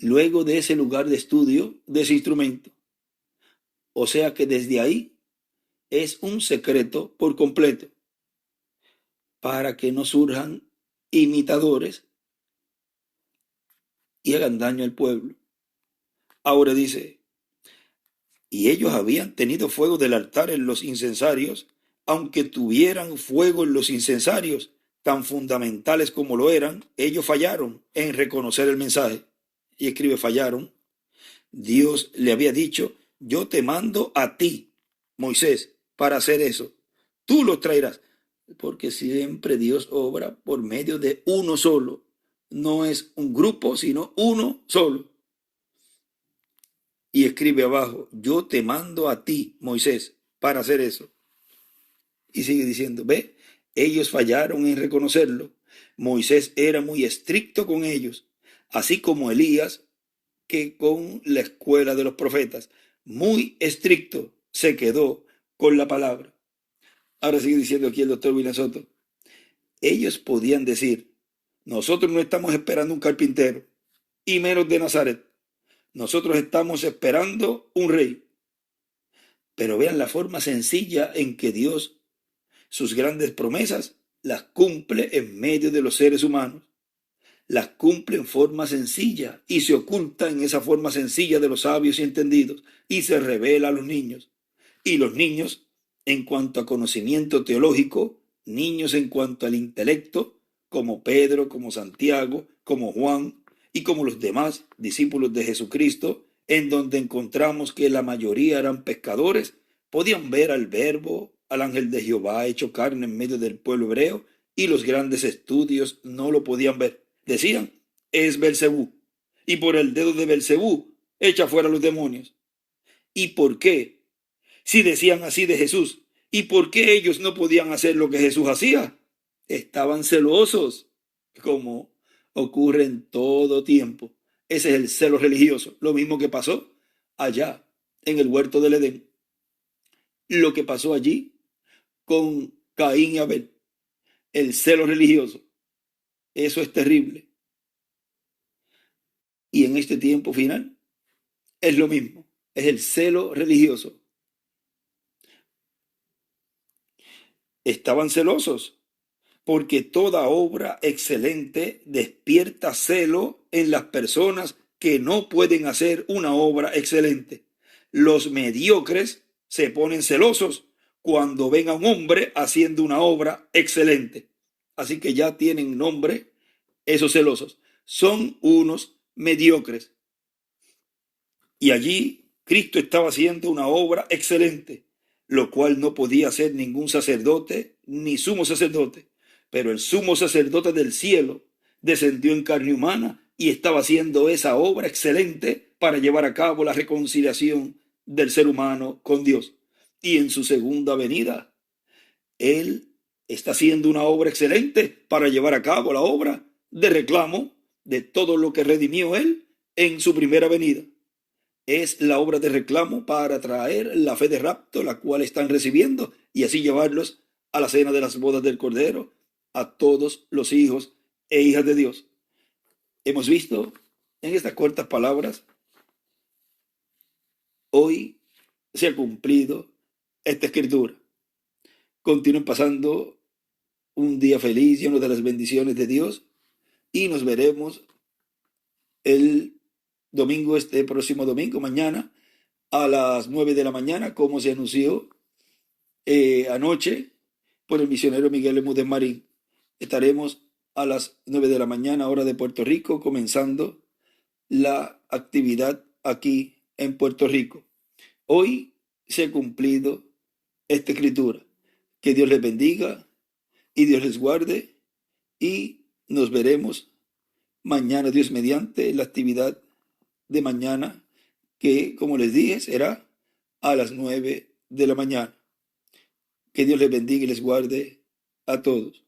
luego de ese lugar de estudio, de ese instrumento. O sea que desde ahí es un secreto por completo para que no surjan imitadores y hagan daño al pueblo. Ahora dice, y ellos habían tenido fuego del altar en los incensarios, aunque tuvieran fuego en los incensarios, tan fundamentales como lo eran, ellos fallaron en reconocer el mensaje. Y escribe, fallaron. Dios le había dicho, yo te mando a ti, Moisés, para hacer eso. Tú los traerás. Porque siempre Dios obra por medio de uno solo. No es un grupo, sino uno solo. Y escribe abajo, yo te mando a ti, Moisés, para hacer eso. Y sigue diciendo, ve, ellos fallaron en reconocerlo. Moisés era muy estricto con ellos. así como Elías, que con la escuela de los profetas, muy estricto, se quedó con la palabra. Ahora sigue diciendo aquí el doctor William Soto. Ellos podían decir, nosotros no estamos esperando un carpintero, y menos de Nazaret. Nosotros estamos esperando un rey. Pero vean la forma sencilla en que Dios, sus grandes promesas, las cumple en medio de los seres humanos. Las cumple en forma sencilla y se oculta en esa forma sencilla de los sabios y entendidos y se revela a los niños. Y los niños, en cuanto a conocimiento teológico, niños en cuanto al intelecto, como Pedro, como Santiago, como Juan y como los demás discípulos de Jesucristo, en donde encontramos que la mayoría eran pescadores, podían ver al Verbo, al ángel de Jehová hecho carne en medio del pueblo hebreo, y los grandes estudios no lo podían ver. Decían, es Belcebú, y por el dedo de Belcebú echa fuera los demonios. ¿Y por qué? Si decían así de Jesús, ¿y por qué ellos no podían hacer lo que Jesús hacía? Estaban celosos, como ocurre en todo tiempo. Ese es el celo religioso, lo mismo que pasó allá en el huerto del Edén. Lo que pasó allí con Caín y Abel, el celo religioso. Eso es terrible. Y en este tiempo final es lo mismo, es el celo religioso. Estaban celosos porque toda obra excelente despierta celo en las personas que no pueden hacer una obra excelente. Los mediocres se ponen celosos cuando ven a un hombre haciendo una obra excelente. Así que ya tienen nombre esos celosos. Son unos mediocres. Y allí Cristo estaba haciendo una obra excelente, lo cual no podía hacer ningún sacerdote ni sumo sacerdote. Pero el sumo sacerdote del cielo descendió en carne humana y estaba haciendo esa obra excelente para llevar a cabo la reconciliación del ser humano con Dios. Y en su segunda venida, Él está haciendo una obra excelente para llevar a cabo la obra de reclamo de todo lo que redimió Él en su primera venida. Es la obra de reclamo para traer la fe de rapto, la cual están recibiendo, y así llevarlos a la cena de las bodas del Cordero, a todos los hijos e hijas de Dios. Hemos visto en estas cortas palabras, hoy se ha cumplido esta escritura. Continúen pasando un día feliz, lleno de las bendiciones de Dios, y nos veremos el domingo, este próximo domingo, mañana, a las 9 de la mañana, como se anunció anoche por el misionero Miguel Bermúdez Marín. Estaremos a las 9 de la mañana, hora de Puerto Rico, comenzando la actividad aquí en Puerto Rico. Hoy se ha cumplido esta escritura. Que Dios les bendiga y Dios les guarde y nos veremos mañana, Dios mediante, la actividad de mañana, que como les dije será a las 9 de la mañana. Que Dios les bendiga y les guarde a todos.